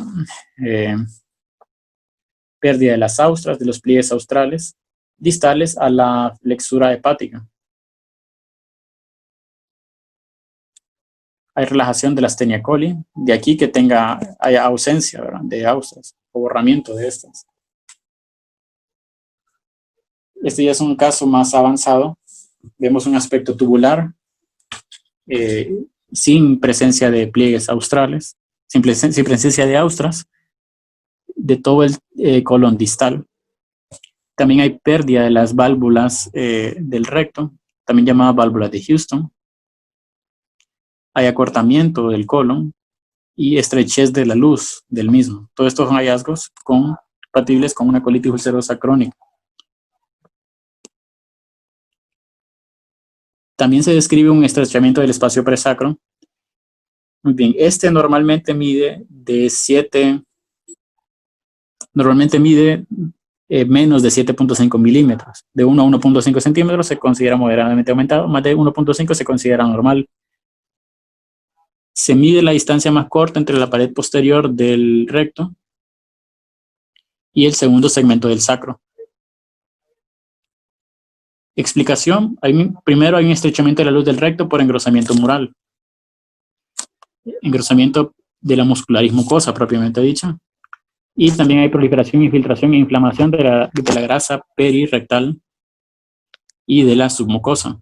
pérdida de las austras, de los pliegues australes, distales a la flexura hepática. Hay relajación de las tenia coli, de aquí que haya ausencia, ¿verdad?, de austras o borramiento de estas. Este ya es un caso más avanzado. Vemos un aspecto tubular, sin presencia de pliegues australes, sin presencia de austras, de todo el colon distal. También hay pérdida de las válvulas del recto, también llamadas válvulas de Houston. Hay acortamiento del colon y estrechez de la luz del mismo. Todos estos son hallazgos compatibles con una colitis ulcerosa crónica. También se describe un estrechamiento del espacio presacro. Muy bien, este normalmente mide menos de 7.5 milímetros. De 1 a 1.5 centímetros se considera moderadamente aumentado, más de 1.5 se considera normal. Se mide la distancia más corta entre la pared posterior del recto y el segundo segmento del sacro. Explicación: primero hay un estrechamiento de la luz del recto por engrosamiento mural. Engrosamiento de la muscularis mucosa propiamente dicha. Y también hay proliferación, infiltración e inflamación de la grasa perirectal y de la submucosa.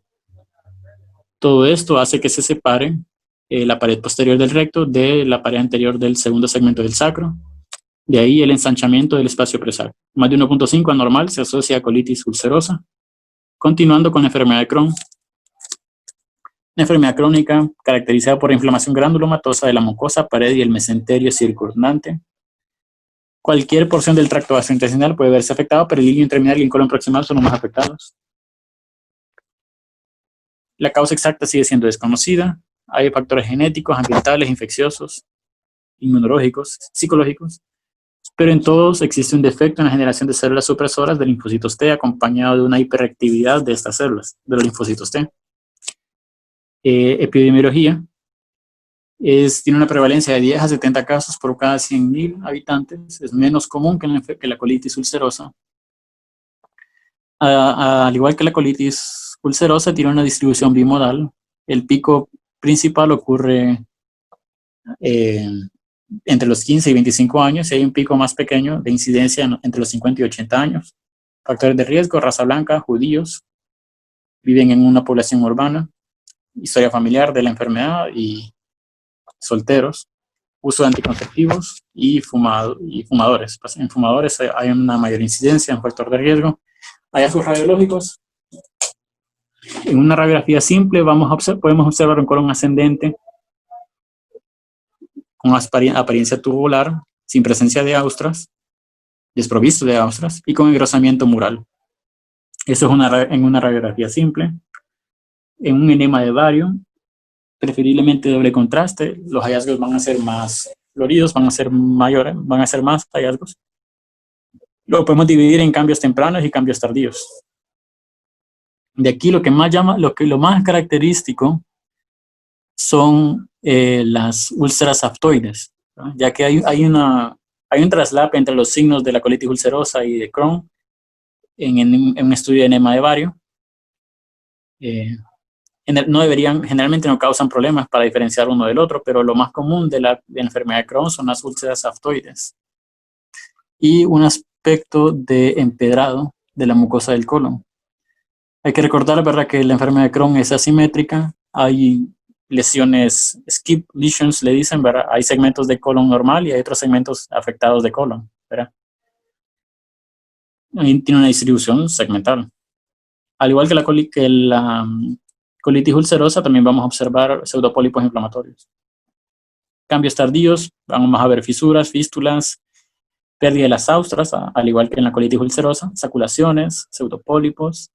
Todo esto hace que se separe la pared posterior del recto de la pared anterior del segundo segmento del sacro. De ahí el ensanchamiento del espacio presacro. Más de 1.5 anormal se asocia a colitis ulcerosa. Continuando con la enfermedad de Crohn. Una enfermedad crónica caracterizada por inflamación granulomatosa de la mucosa, pared y el mesenterio circundante. Cualquier porción del tracto gastrointestinal puede verse afectado, pero el ileum terminal y el colon proximal son los más afectados. La causa exacta sigue siendo desconocida. Hay factores genéticos, ambientales, infecciosos, inmunológicos, psicológicos, pero en todos existe un defecto en la generación de células supresoras de linfocitos T, acompañado de una hiperactividad de estas células, de los linfocitos T. Epidemiología. Tiene una prevalencia de 10 a 70 casos por cada 100.000 habitantes. Es menos común que la colitis ulcerosa. Al igual que la colitis ulcerosa, tiene una distribución bimodal. El pico principal ocurre entre los 15 y 25 años, y hay un pico más pequeño de incidencia entre los 50 y 80 años. Factores de riesgo: raza blanca, judíos, viven en una población urbana, historia familiar de la enfermedad y solteros, uso de anticonceptivos y fumadores. En fumadores hay una mayor incidencia, un factor de riesgo. Hallazgos radiológicos. En una radiografía simple podemos observar un colon ascendente con apariencia tubular, sin presencia de austras, desprovisto de austras y con engrosamiento mural. Eso es en una radiografía simple. En un enema de bario, preferiblemente doble contraste, los hallazgos van a ser más floridos, van a ser mayores, van a ser más hallazgos. Lo podemos dividir en cambios tempranos y cambios tardíos. De aquí lo más característico son las úlceras aftoides, ¿no? Ya que hay un traslape entre los signos de la colitis ulcerosa y de Crohn en un estudio de enema de bario. Generalmente no causan problemas para diferenciar uno del otro, pero lo más común de la enfermedad de Crohn son las úlceras aftoides y un aspecto de empedrado de la mucosa del colon. Hay que recordar, ¿verdad?, que la enfermedad de Crohn es asimétrica. Hay lesiones, skip lesions le dicen, ¿verdad? Hay segmentos de colon normal y hay otros segmentos afectados de colon, ¿verdad? tiene una distribución segmental. Al igual que la colitis ulcerosa, también vamos a observar pseudopólipos inflamatorios. Cambios tardíos, vamos a ver fisuras, fístulas, pérdida de las austras, al igual que en la colitis ulcerosa, saculaciones, pseudopólipos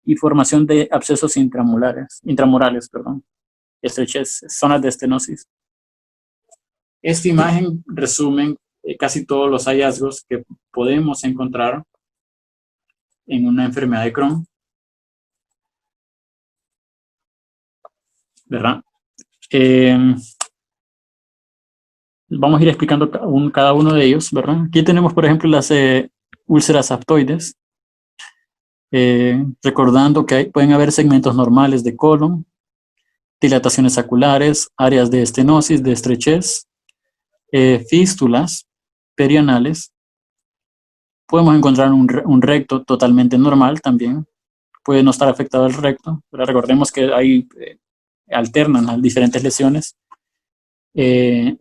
y formación de abscesos intramurales, estrechez, zonas de estenosis. Esta imagen resume casi todos los hallazgos que podemos encontrar en una enfermedad de Crohn, ¿verdad? Vamos a ir explicando cada uno de ellos, ¿verdad? Aquí tenemos, por ejemplo, las úlceras aftoides, recordando que pueden haber segmentos normales de colon, dilataciones saculares, áreas de estenosis, de estrechez, fístulas perianales. Podemos encontrar un recto totalmente normal también. Puede no estar afectado el recto, pero recordemos que hay alternan las diferentes lesiones.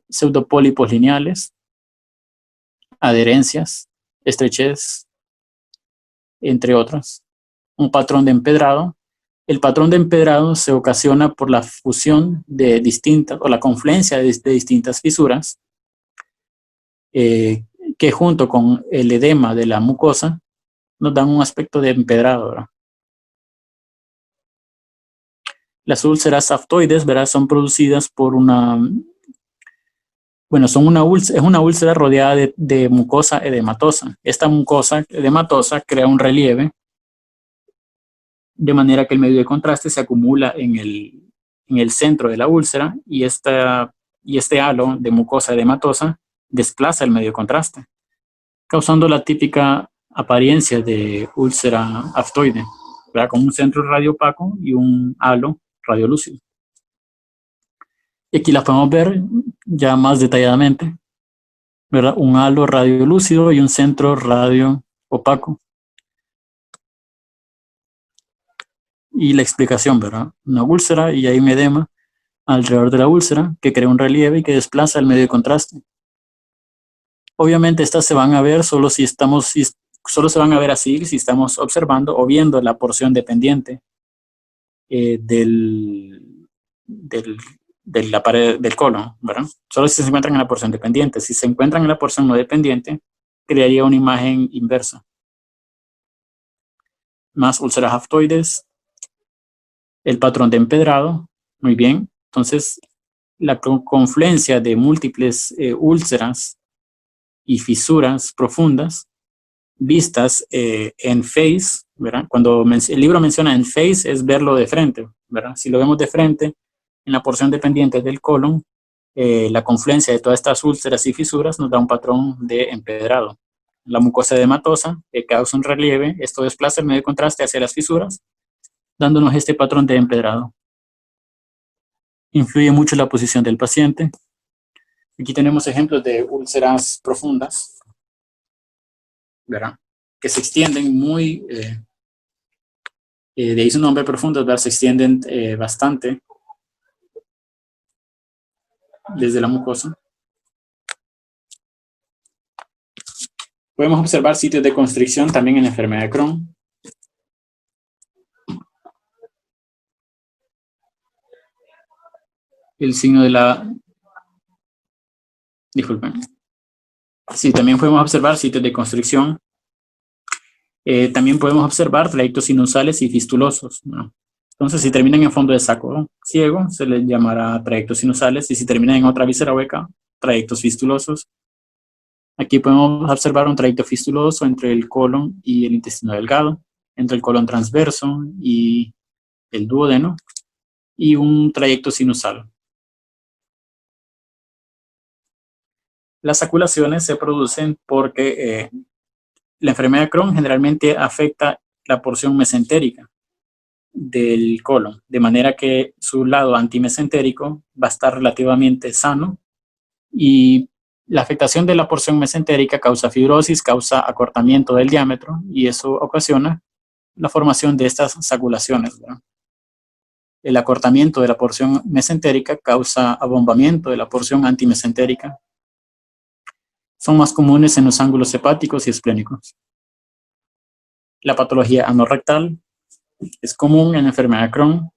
Pseudopólipos lineales, adherencias, estrechez, entre otras. Un patrón de empedrado. El patrón de empedrado se ocasiona por la fusión de distintas, o la confluencia de distintas fisuras, que junto con el edema de la mucosa nos dan un aspecto de empedrado, ¿verdad? Las úlceras aftoides, ¿verdad?, son producidas por es una úlcera rodeada de mucosa edematosa. Esta mucosa edematosa crea un relieve, de manera que el medio de contraste se acumula en el centro de la úlcera y este halo de mucosa edematosa desplaza el medio de contraste, causando la típica apariencia de úlcera aftoide, ¿verdad?, con un centro radiopaco y un halo radiolúcido. Y aquí las podemos ver ya más detalladamente, ¿verdad? Un halo radiolúcido y un centro radio opaco. Y la explicación, ¿verdad? Una úlcera y hay un edema alrededor de la úlcera que crea un relieve y que desplaza el medio de contraste. Obviamente estas se van a ver solo se van a ver así si estamos observando o viendo la porción dependiente de la pared del colon, ¿verdad? Solo si se encuentran en la porción dependiente. Si se encuentran en la porción no dependiente, crearía una imagen inversa. Más úlceras aftoides, el patrón de empedrado, muy bien. Entonces, la confluencia de múltiples úlceras y fisuras profundas vistas en face, ¿verdad? Cuando el libro menciona en face es verlo de frente, ¿verdad? Si lo vemos de frente, en la porción dependiente del colon, la confluencia de todas estas úlceras y fisuras nos da un patrón de empedrado. La mucosa edematosa causa un relieve, esto desplaza el medio de contraste hacia las fisuras, dándonos este patrón de empedrado. Influye mucho la posición del paciente. Aquí tenemos ejemplos de úlceras profundas, ¿verdad?, que se extienden muy, de ahí su nombre profundas, ¿verdad?, se extienden bastante desde la mucosa. Podemos observar sitios de constricción también en la enfermedad de Crohn. El signo de la... Disculpen. Sí, también podemos observar sitios de constricción. También podemos observar trayectos sinusales y fistulosos, ¿no? Entonces, si terminan en fondo de saco ciego, se les llamará trayectos sinusales, y si terminan en otra víscera hueca, trayectos fistulosos. Aquí podemos observar un trayecto fistuloso entre el colon y el intestino delgado, entre el colon transverso y el duodeno, y un trayecto sinusal. Las saculaciones se producen porque la enfermedad de Crohn generalmente afecta la porción mesentérica del colon, de manera que su lado antimesentérico va a estar relativamente sano, y la afectación de la porción mesentérica causa fibrosis, causa acortamiento del diámetro, y eso ocasiona la formación de estas saculaciones, ¿verdad? El acortamiento de la porción mesentérica causa abombamiento de la porción antimesentérica. Son más comunes en los ángulos hepáticos y esplénicos. La patología anorrectal es común en la enfermedad de Crohn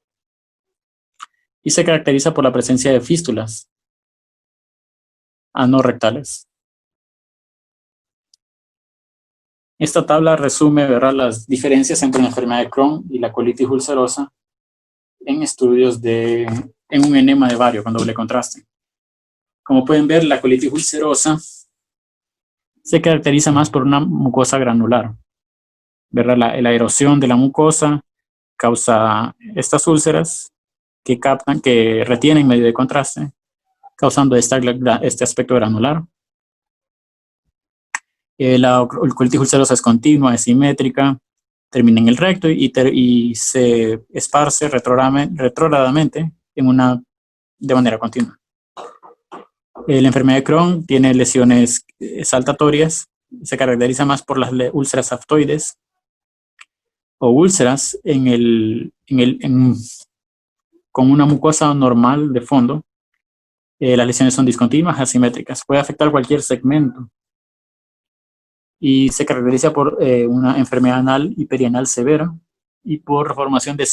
y se caracteriza por la presencia de fístulas anorrectales. Esta tabla resume, ¿verdad?, las diferencias entre la enfermedad de Crohn y la colitis ulcerosa en estudios en un enema de bario con doble contraste. Como pueden ver, la colitis ulcerosa se caracteriza más por una mucosa granular, ¿verdad? La erosión de la mucosa causa estas úlceras que retienen medio de contraste, causando este aspecto granular. La colitis ulcerosa es continua, es simétrica, termina en el recto y se esparce retrógradamente de manera continua. La enfermedad de Crohn tiene lesiones saltatorias, se caracteriza más por las úlceras aftoides o úlceras con una mucosa normal de fondo. Las lesiones son discontinuas, asimétricas, puede afectar cualquier segmento y se caracteriza por una enfermedad anal y perianal severa y por formación de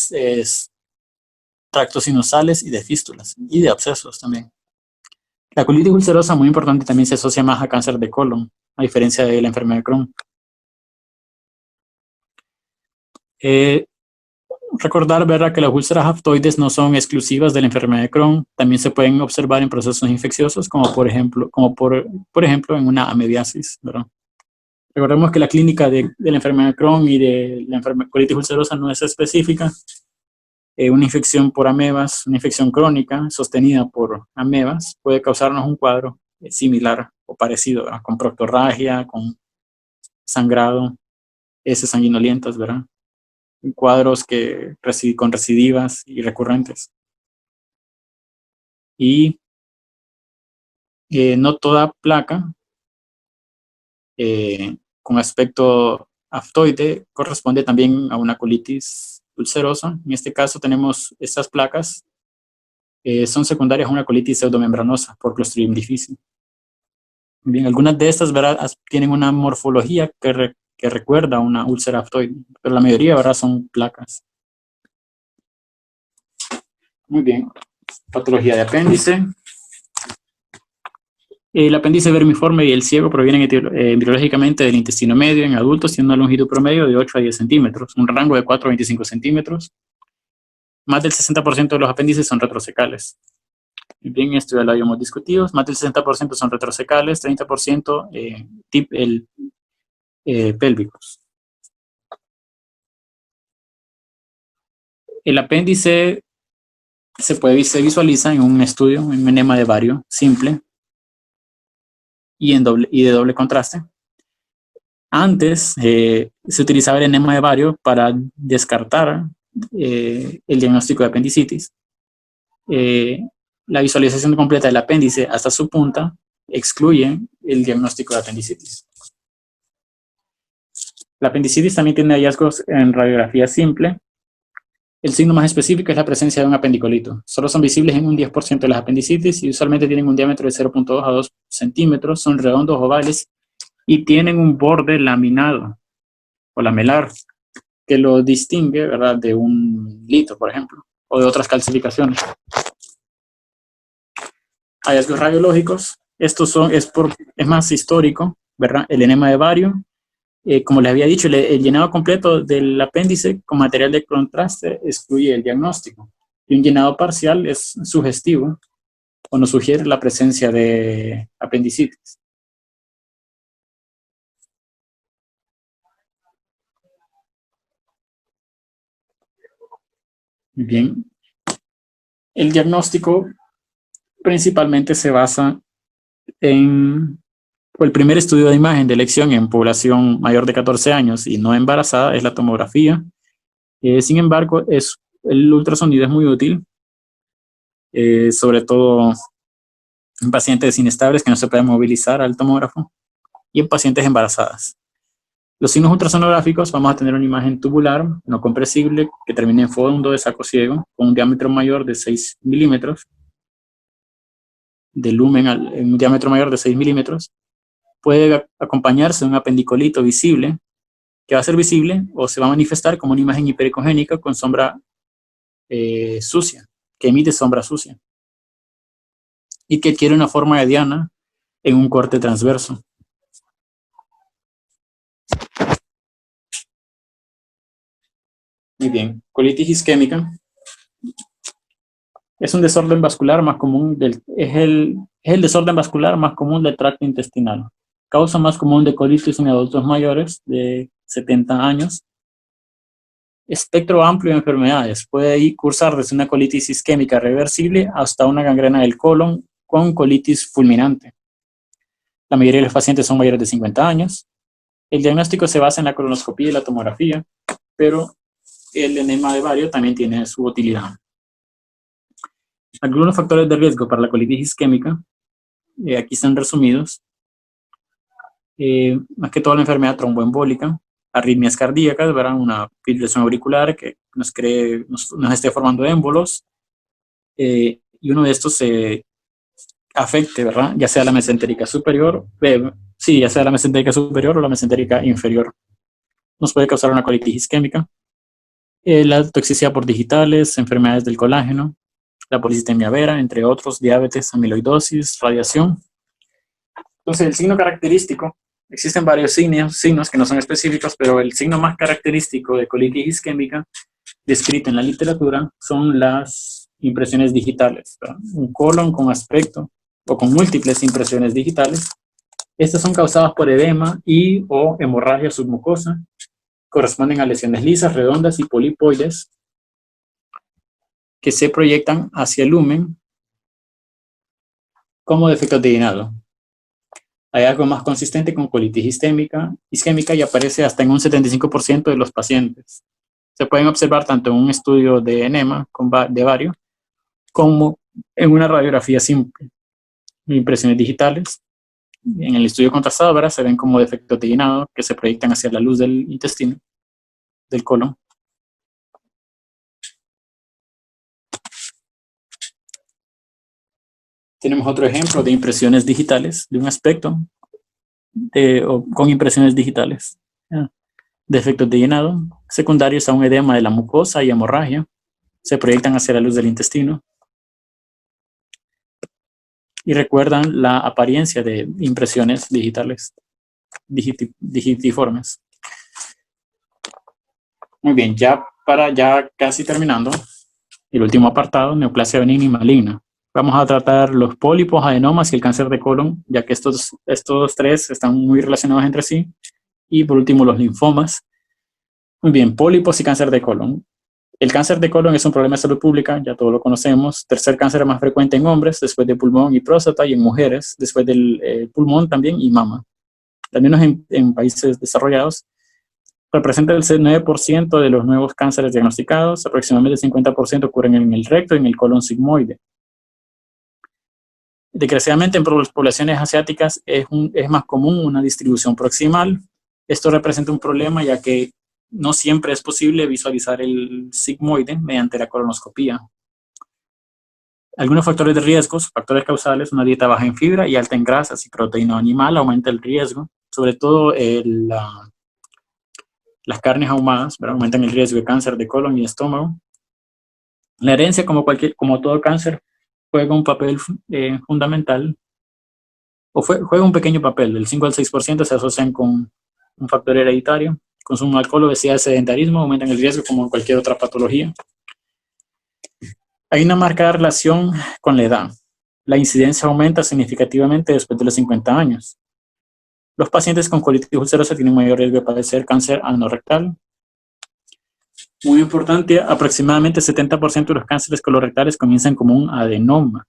tractos sinusales y de fístulas y de abscesos también. La colitis ulcerosa, muy importante, también se asocia más a cáncer de colon, a diferencia de la enfermedad de Crohn. Recordar, ¿verdad?, que las úlceras aftoides no son exclusivas de la enfermedad de Crohn, también se pueden observar en procesos infecciosos, como por ejemplo en una amebiasis, ¿verdad? Recordemos que la clínica de la enfermedad de Crohn y de la colitis ulcerosa no es específica. Una infección por amebas, una infección crónica sostenida por amebas, puede causarnos un cuadro similar o parecido, ¿verdad?, con proctorragia, con sangrado, heces sanguinolientas, ¿verdad?, cuadros con recidivas y recurrentes. Y no toda placa con aspecto aftoide corresponde también a una colitis ulcerosa. En este caso tenemos estas placas, son secundarias a una colitis pseudomembranosa por Clostridium difficile. Bien, algunas de estas, ¿verdad?, tienen una morfología que recuerda a una úlcera aftoide, pero la mayoría, ¿verdad?, son placas. Muy bien. Patología de apéndice. El apéndice vermiforme y el ciego provienen embriológicamente del intestino medio. En adultos tienen una longitud promedio de 8 a 10 centímetros, un rango de 4 a 25 centímetros. Más del 60% de los apéndices son retrosecales. Bien, esto ya lo habíamos discutido. Más del 60% son retrosecales, 30% pélvicos. El apéndice se visualiza en un estudio, en un enema de bario simple y de doble contraste. Antes se utilizaba el enema de bario para descartar el diagnóstico de apendicitis. La visualización completa del apéndice hasta su punta excluye el diagnóstico de apendicitis. La apendicitis también tiene hallazgos en radiografía simple. El signo más específico es la presencia de un apendicolito. Solo son visibles en un 10% de las apendicitis y usualmente tienen un diámetro de 0.2 a 2 centímetros, son redondos ovales y tienen un borde laminado o lamelar que lo distingue, ¿verdad?, de un lito, por ejemplo, o de otras calcificaciones. Hallazgos radiológicos. Estos es más histórico, ¿verdad? El enema de bario. Como les había dicho, el llenado completo del apéndice con material de contraste excluye el diagnóstico. Y un llenado parcial es sugestivo o nos sugiere la presencia de apendicitis. Bien. El diagnóstico principalmente se basa el primer estudio de imagen de elección en población mayor de 14 años y no embarazada es la tomografía. Sin embargo, el ultrasonido es muy útil, sobre todo en pacientes inestables que no se pueden movilizar al tomógrafo y en pacientes embarazadas. Los signos ultrasonográficos, vamos a tener una imagen tubular no compresible que termina en fondo de saco ciego con un diámetro mayor de 6 milímetros, de lumen en un diámetro mayor de 6 milímetros. Puede acompañarse de un apendicolito visible que va a ser visible o se va a manifestar como una imagen hipericogénica con sombra sucia, que emite sombra sucia y que adquiere una forma de diana en un corte transverso. Muy bien, colitis isquémica es un desorden vascular más común es el desorden vascular más común del tracto intestinal. Causa más común de colitis en adultos mayores de 70 años. Espectro amplio de enfermedades. Puede cursar desde una colitis isquémica reversible hasta una gangrena del colon con colitis fulminante. La mayoría de los pacientes son mayores de 50 años. El diagnóstico se basa en la colonoscopia y la tomografía, pero el enema de bario también tiene su utilidad. Algunos factores de riesgo para la colitis isquémica, aquí están resumidos. Más que todo la enfermedad tromboembólica, arritmias cardíacas, ¿verdad? Una fibrilación auricular que nos esté formando émbolos, y uno de estos se afecte, ¿verdad? Ya sea la mesentérica superior, ya sea la mesentérica superior o la mesentérica inferior. Nos puede causar una colitis isquémica. La toxicidad por digitales, enfermedades del colágeno, la polisistemia vera, entre otros, diabetes, amiloidosis, radiación. Entonces, el signo característico, existen varios signos que no son específicos, pero el signo más característico de colitis isquémica descrito en la literatura son las impresiones digitales, ¿verdad? Un colon con aspecto o con múltiples impresiones digitales. Estas son causadas por edema y o hemorragia submucosa. Corresponden a lesiones lisas, redondas y polipoides que se proyectan hacia el lumen como defectos de llenado. Hay algo más consistente con colitis isquémica y aparece hasta en un 75% de los pacientes. Se pueden observar tanto en un estudio de enema de bario como en una radiografía simple. Impresiones digitales. En el estudio contrastado, ¿verdad? Se ven como defectos de llenado que se proyectan hacia la luz del intestino, del colon. Tenemos otro ejemplo de impresiones digitales, de un aspecto con impresiones digitales. Defectos de llenado, secundarios a un edema de la mucosa y hemorragia, se proyectan hacia la luz del intestino. Y recuerdan la apariencia de impresiones digitales, digitiformes. Muy bien, ya casi terminando, el último apartado, neoplasia benigna y maligna. Vamos a tratar los pólipos, adenomas y el cáncer de colon, ya que estos tres están muy relacionados entre sí. Y por último, los linfomas. Muy bien, pólipos y cáncer de colon. El cáncer de colon es un problema de salud pública, ya todos lo conocemos. Tercer cáncer más frecuente en hombres, después de pulmón y próstata, y en mujeres, después del pulmón también y mama. También en países desarrollados. Representa el 9% de los nuevos cánceres diagnosticados, aproximadamente el 50% ocurren en el recto y en el colon sigmoide. Desgraciadamente en poblaciones asiáticas es más común una distribución proximal. Esto representa un problema ya que no siempre es posible visualizar el sigmoide mediante la colonoscopía. Algunos factores de riesgos, factores causales, una dieta baja en fibra y alta en grasas y proteína animal aumenta el riesgo, sobre todo las carnes ahumadas, ¿verdad? Aumentan el riesgo de cáncer de colon y estómago. La herencia, como todo cáncer, juega un papel fundamental, o juega un pequeño papel, del 5 al 6% se asocian con un factor hereditario. Consumo de alcohol, obesidad, sedentarismo aumentan el riesgo como en cualquier otra patología. Hay una marcada relación con la edad. La incidencia aumenta significativamente después de los 50 años. Los pacientes con colitis ulcerosa tienen mayor riesgo de padecer cáncer anorrectal. Muy importante, aproximadamente 70% de los cánceres colorectales comienzan como un adenoma.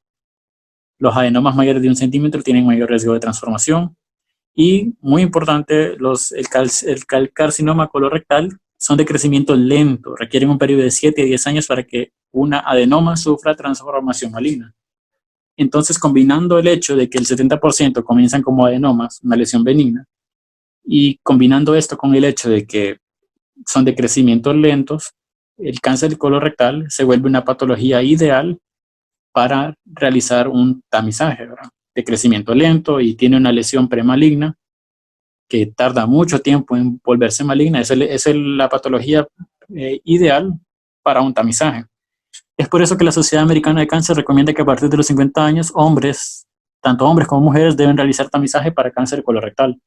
Los adenomas mayores de 1 centímetro tienen mayor riesgo de transformación. Y muy importante, el carcinoma colorectal son de crecimiento lento, requieren un periodo de 7 a 10 años para que una adenoma sufra transformación maligna. Entonces, combinando el hecho de que el 70% comienzan como adenomas, una lesión benigna, y combinando esto con el hecho de que son de crecimiento lentos, el cáncer colorectal se vuelve una patología ideal para realizar un tamizaje, ¿verdad? De crecimiento lento y tiene una lesión premaligna que tarda mucho tiempo en volverse maligna, es la patología ideal para un tamizaje. Es por eso que la Sociedad Americana de Cáncer recomienda que a partir de los 50 años, hombres, tanto hombres como mujeres, deben realizar tamizaje para cáncer colorectal.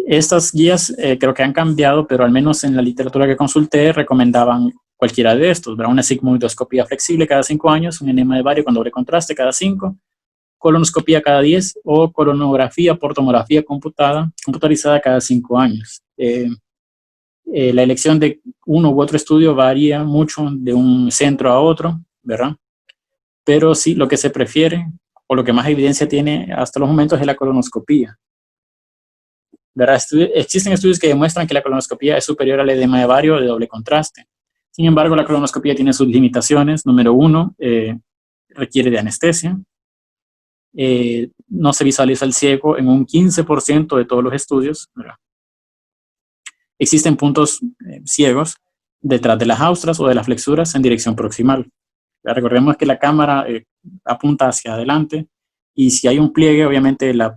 Estas guías creo que han cambiado, pero al menos en la literatura que consulté recomendaban cualquiera de estos, ¿verdad? Una sigmoidoscopía flexible cada 5 años, un enema de bario con doble contraste cada 5, colonoscopía cada 10 o colonografía por tomografía computarizada cada 5 años. La elección de uno u otro estudio varía mucho de un centro a otro, ¿verdad? Pero sí, lo que se prefiere o lo que más evidencia tiene hasta los momentos es la colonoscopía. ¿Verdad? Existen estudios que demuestran que la colonoscopía es superior al edema de bario de doble contraste. Sin embargo, la colonoscopía tiene sus limitaciones. Número 1, requiere de anestesia. No se visualiza el ciego en un 15% de todos los estudios, ¿verdad? Existen puntos ciegos detrás de las austras o de las flexuras en dirección proximal. Recordemos que la cámara apunta hacia adelante y si hay un pliegue, obviamente la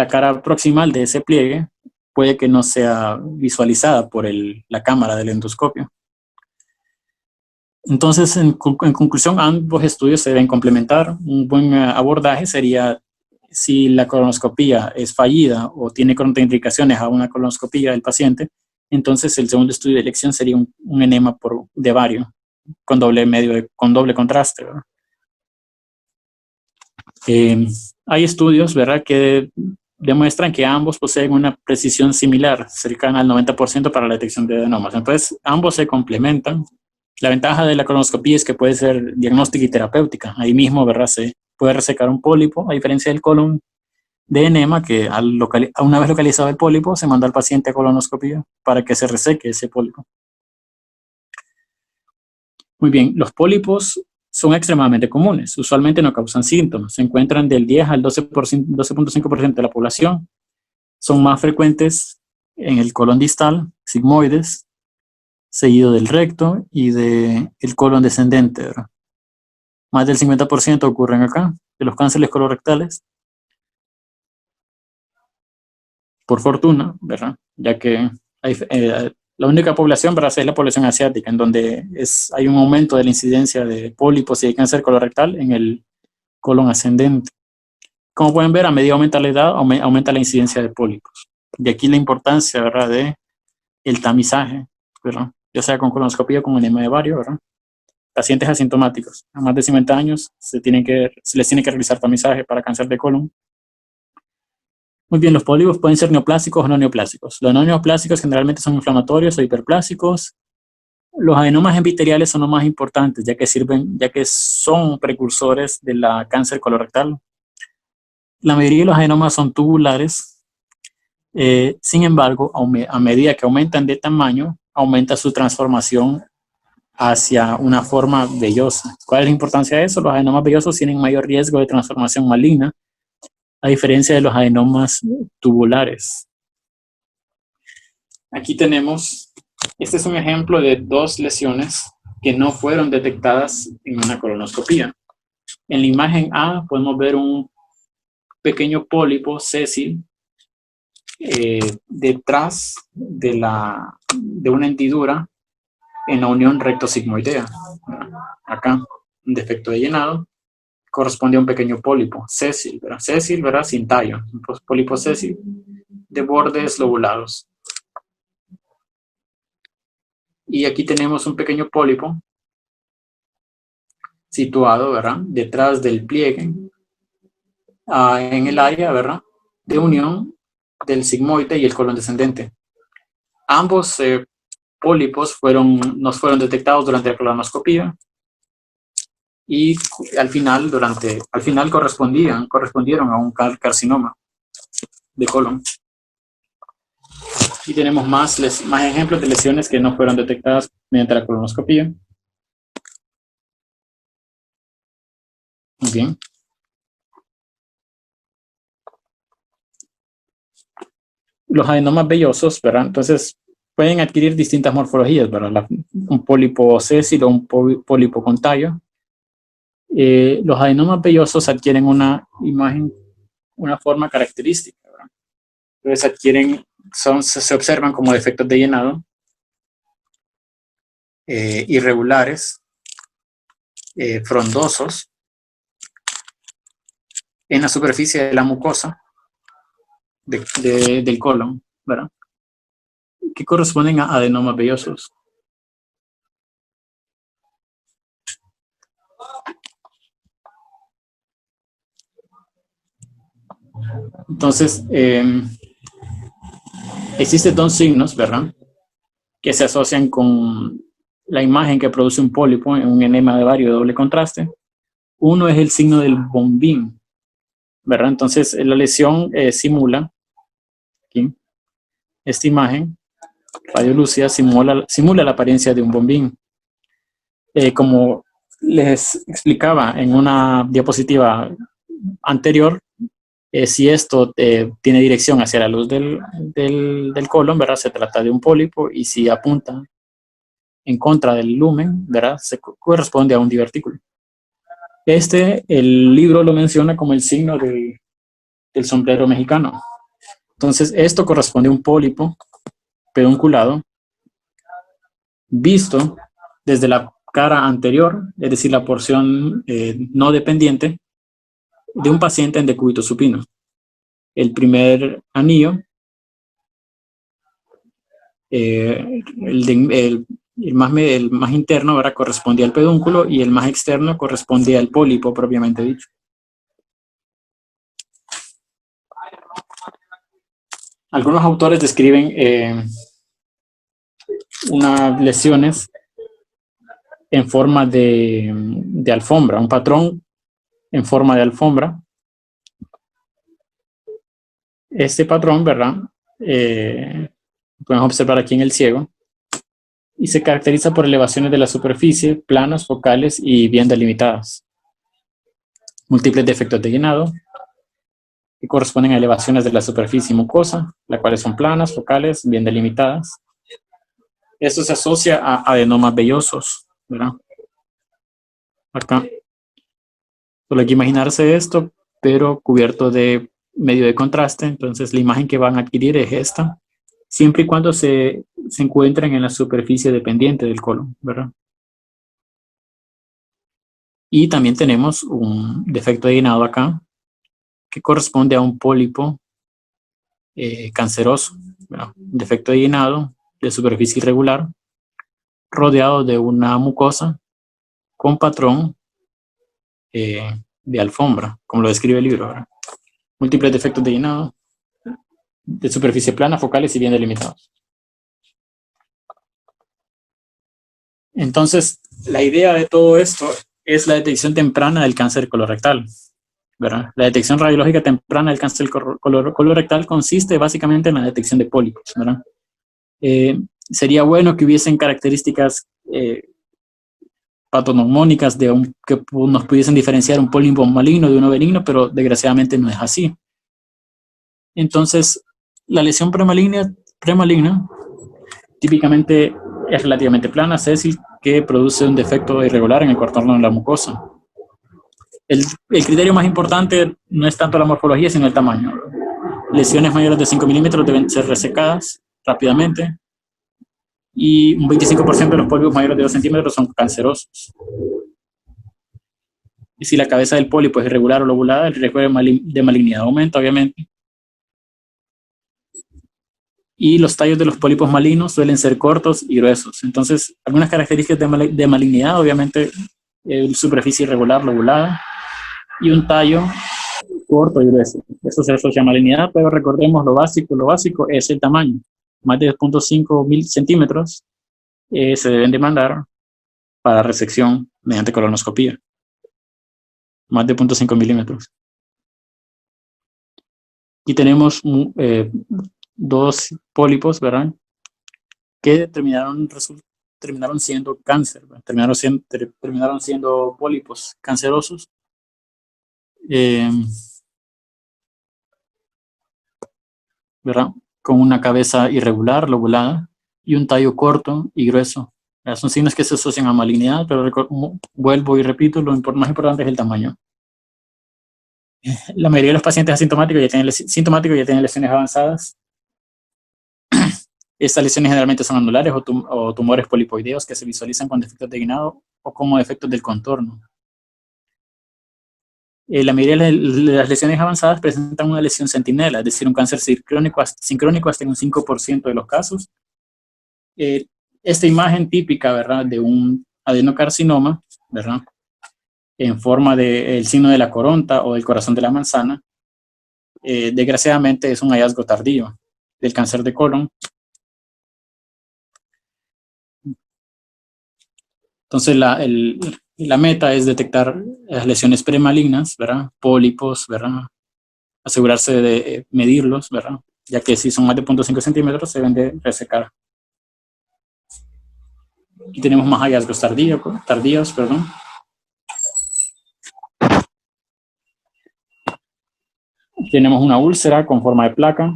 cara proximal de ese pliegue puede que no sea visualizada por la cámara del endoscopio. Entonces, en conclusión, ambos estudios se deben complementar. Un buen abordaje sería si la colonoscopía es fallida o tiene contraindicaciones a una colonoscopía del paciente, entonces el segundo estudio de elección sería un enema de bario con doble contraste, ¿verdad? Hay estudios, ¿verdad?, que demuestran que ambos poseen una precisión similar, cercana al 90% para la detección de adenomas. Entonces, ambos se complementan. La ventaja de la colonoscopía es que puede ser diagnóstica y terapéutica. Ahí mismo, ¿verdad?, se puede resecar un pólipo, a diferencia del colon de enema, que una vez localizado el pólipo, se manda al paciente a colonoscopía para que se reseque ese pólipo. Muy bien, los pólipos son extremadamente comunes, usualmente no causan síntomas, se encuentran del 10 al 12.5% de la población, son más frecuentes en el colon distal, sigmoides, seguido del recto y del colon descendente, ¿verdad? Más del 50% ocurren acá, de los cánceres colorectales, por fortuna, ¿verdad? Ya que la única población, ¿verdad?, es la población asiática, en donde hay un aumento de la incidencia de pólipos y de cáncer colorectal en el colon ascendente. Como pueden ver, a medida que aumenta la edad, aumenta la incidencia de pólipos. De aquí la importancia, ¿verdad?, de el tamizaje, ¿verdad?, ya sea con colonoscopia o con enema de bario, ¿verdad? Pacientes asintomáticos a más de 50 años se les tiene que realizar tamizaje para cáncer de colon. Muy bien, los pólipos pueden ser neoplásicos o no neoplásicos. Los no neoplásicos generalmente son inflamatorios o hiperplásicos. Los adenomas epiteliales son los más importantes, ya que son precursores de la cáncer colorectal. La mayoría de los adenomas son tubulares. Sin embargo, a medida que aumentan de tamaño, aumenta su transformación hacia una forma vellosa. ¿Cuál es la importancia de eso? Los adenomas vellosos tienen mayor riesgo de transformación maligna, a diferencia de los adenomas tubulares. Aquí tenemos, este es un ejemplo de 2 lesiones que no fueron detectadas en una colonoscopía. En la imagen A podemos ver un pequeño pólipo sésil detrás de una hendidura en la unión rectosigmoidea. Acá, un defecto de llenado corresponde a un pequeño pólipo sésil, ¿verdad? Sésil, ¿verdad?, sin tallo, un pólipo sésil de bordes lobulados. Y aquí tenemos un pequeño pólipo situado, ¿verdad?, detrás del pliegue, en el área, ¿verdad?, de unión del sigmoide y el colon descendente. Ambos pólipos nos fueron detectados durante la colonoscopía y al final correspondieron a un carcinoma de colon. Y tenemos más ejemplos de lesiones que no fueron detectadas mediante la colonoscopía. Muy bien. Los adenomas vellosos, ¿verdad?, entonces pueden adquirir distintas morfologías, ¿verdad? Un pólipo sésil o un pólipo con tallo. Los adenomas vellosos adquieren una imagen, una forma característica, ¿verdad? Entonces se observan como defectos de llenado irregulares, frondosos, en la superficie de la mucosa del colon, ¿verdad? Que corresponden a adenomas vellosos. Entonces, existen dos signos, ¿verdad?, que se asocian con la imagen que produce un pólipo en un enema de vario de doble contraste. Uno es el signo del bombín, ¿verdad? Entonces, la lesión simula, aquí, esta imagen radiolúcida simula la apariencia de un bombín. Como les explicaba en una diapositiva anterior, si esto tiene dirección hacia la luz del colon, ¿verdad?, se trata de un pólipo, y si apunta en contra del lumen, ¿verdad?, se corresponde a un divertículo. El libro lo menciona como el signo del sombrero mexicano. Entonces, esto corresponde a un pólipo pedunculado visto desde la cara anterior, es decir, la porción no dependiente de un paciente en decúbito supino. El primer anillo, el más interno, ¿verdad?, corresponde al pedúnculo, y el más externo corresponde al pólipo propiamente dicho. Algunos autores describen unas lesiones en forma de alfombra, un patrón en forma de alfombra. Este patrón, ¿verdad?, podemos observar aquí en el ciego, y se caracteriza por elevaciones de la superficie, planas, focales y bien delimitadas. Múltiples defectos de llenado, que corresponden a elevaciones de la superficie mucosa, las cuales son planas, focales, bien delimitadas. Esto se asocia a adenomas vellosos, ¿verdad? Acá. Solo hay que imaginarse esto, pero cubierto de medio de contraste. Entonces la imagen que van a adquirir es esta, siempre y cuando se encuentren en la superficie dependiente del colon, ¿verdad? Y también tenemos un defecto de llenado acá, que corresponde a un pólipo canceroso, ¿verdad? Un defecto de llenado de superficie irregular, rodeado de una mucosa con patrón de alfombra, como lo describe el libro, ¿verdad? Múltiples defectos de llenado de superficie plana, focales y bien delimitados. Entonces, la idea de todo esto es la detección temprana del cáncer colorectal, ¿verdad? La detección radiológica temprana del cáncer colorectal consiste básicamente en la detección de pólipos, ¿verdad? Sería bueno que hubiesen características patognomónicas que nos pudiesen diferenciar un pólipo maligno de uno benigno, pero desgraciadamente no es así. Entonces, la lesión premaligna típicamente es relativamente plana, sésil, que produce un defecto irregular en el contorno de la mucosa. El criterio más importante no es tanto la morfología, sino el tamaño. Lesiones mayores de 5 milímetros deben ser resecadas rápidamente, y un 25% de los pólipos mayores de 2 centímetros son cancerosos. Y si la cabeza del pólipo es irregular o lobulada, el riesgo de malignidad aumenta, obviamente. Y los tallos de los pólipos malignos suelen ser cortos y gruesos. Entonces, algunas características de malignidad, obviamente, superficie irregular, lobulada, y un tallo corto y grueso. Eso se asocia a malignidad, pero recordemos lo básico es el tamaño. Más de 2.5 centímetros se deben demandar para resección mediante colonoscopía. Más de 0.5 milímetros. Y tenemos dos pólipos, ¿verdad?, que terminaron siendo cáncer, terminaron siendo pólipos cancerosos. ¿Verdad? Con una cabeza irregular, lobulada, y un tallo corto y grueso. Son signos que se asocian a malignidad, pero vuelvo y repito, lo más importante es el tamaño. La mayoría de los pacientes asintomáticos sintomáticos ya tienen lesiones avanzadas. Estas lesiones generalmente son anulares o tumores polipoideos que se visualizan con defectos de guinado o como defectos del contorno. La mayoría de las lesiones avanzadas presentan una lesión centinela, es decir, un cáncer sincrónico hasta en un 5% de los casos. Esta imagen típica, ¿verdad?, de un adenocarcinoma, ¿verdad?, en forma del signo de la coronta o del corazón de la manzana, desgraciadamente es un hallazgo tardío del cáncer de colon. Entonces la meta es detectar las lesiones premalignas, ¿verdad?, pólipos, ¿verdad?, asegurarse de medirlos, ¿verdad?, ya que si son más de 0.5 centímetros se deben de resecar. Aquí tenemos más hallazgos tardíos, perdón. Tenemos una úlcera con forma de placa.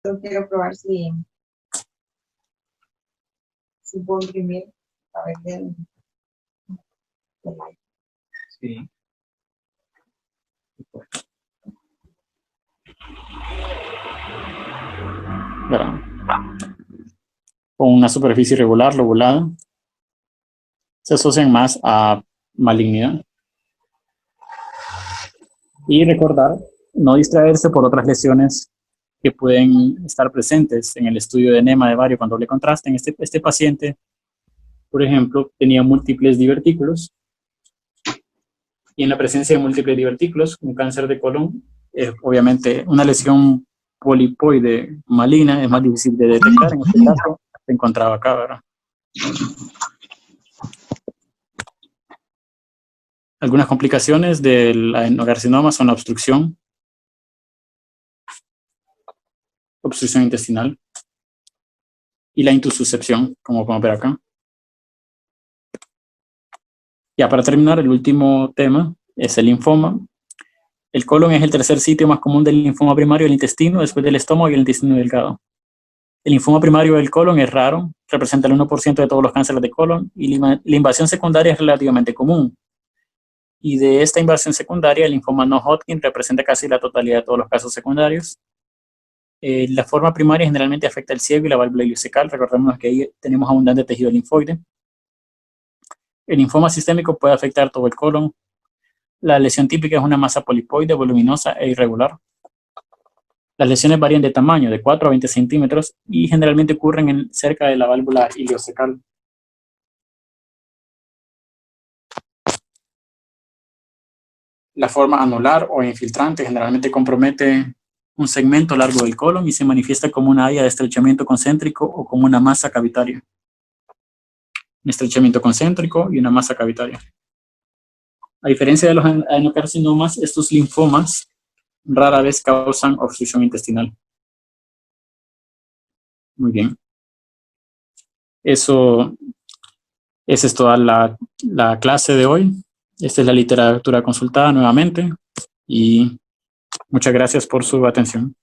Yo quiero probar si puedo imprimir a ver del Sí. ¿Verdad? Con una superficie irregular, lobulada. Se asocian más a malignidad. Y recordar, no distraerse por otras lesiones que pueden estar presentes en el estudio de enema de vario con doble contraste. En este paciente, por ejemplo, tenía múltiples divertículos. Y en la presencia de múltiples divertículos, un cáncer de colon, obviamente una lesión polipoide maligna es más difícil de detectar. En este caso, se encontraba acá, ¿verdad? Algunas complicaciones del adenocarcinoma son la obstrucción intestinal y la intususcepción, como podemos ver acá. Ya para terminar, el último tema es el linfoma. El colon es el tercer sitio más común del linfoma primario del intestino, después del estómago y el intestino delgado. El linfoma primario del colon es raro, representa el 1% de todos los cánceres de colon, y la invasión secundaria es relativamente común. Y de esta invasión secundaria, el linfoma no Hodgkin representa casi la totalidad de todos los casos secundarios. La forma primaria generalmente afecta el ciego y la válvula ileocecal. Recordemos que ahí tenemos abundante tejido linfoide. El linfoma sistémico puede afectar todo el colon. La lesión típica es una masa polipoide, voluminosa e irregular. Las lesiones varían de tamaño, de 4 a 20 centímetros, y generalmente ocurren cerca de la válvula ileocecal. La forma anular o infiltrante generalmente compromete un segmento largo del colon y se manifiesta como una área de estrechamiento concéntrico o como una masa cavitaria. Un estrechamiento concéntrico y una masa cavitaria. A diferencia de los adenocarcinomas, estos linfomas rara vez causan obstrucción intestinal. Muy bien. Esa es toda la clase de hoy. Esta es la literatura consultada nuevamente y muchas gracias por su atención.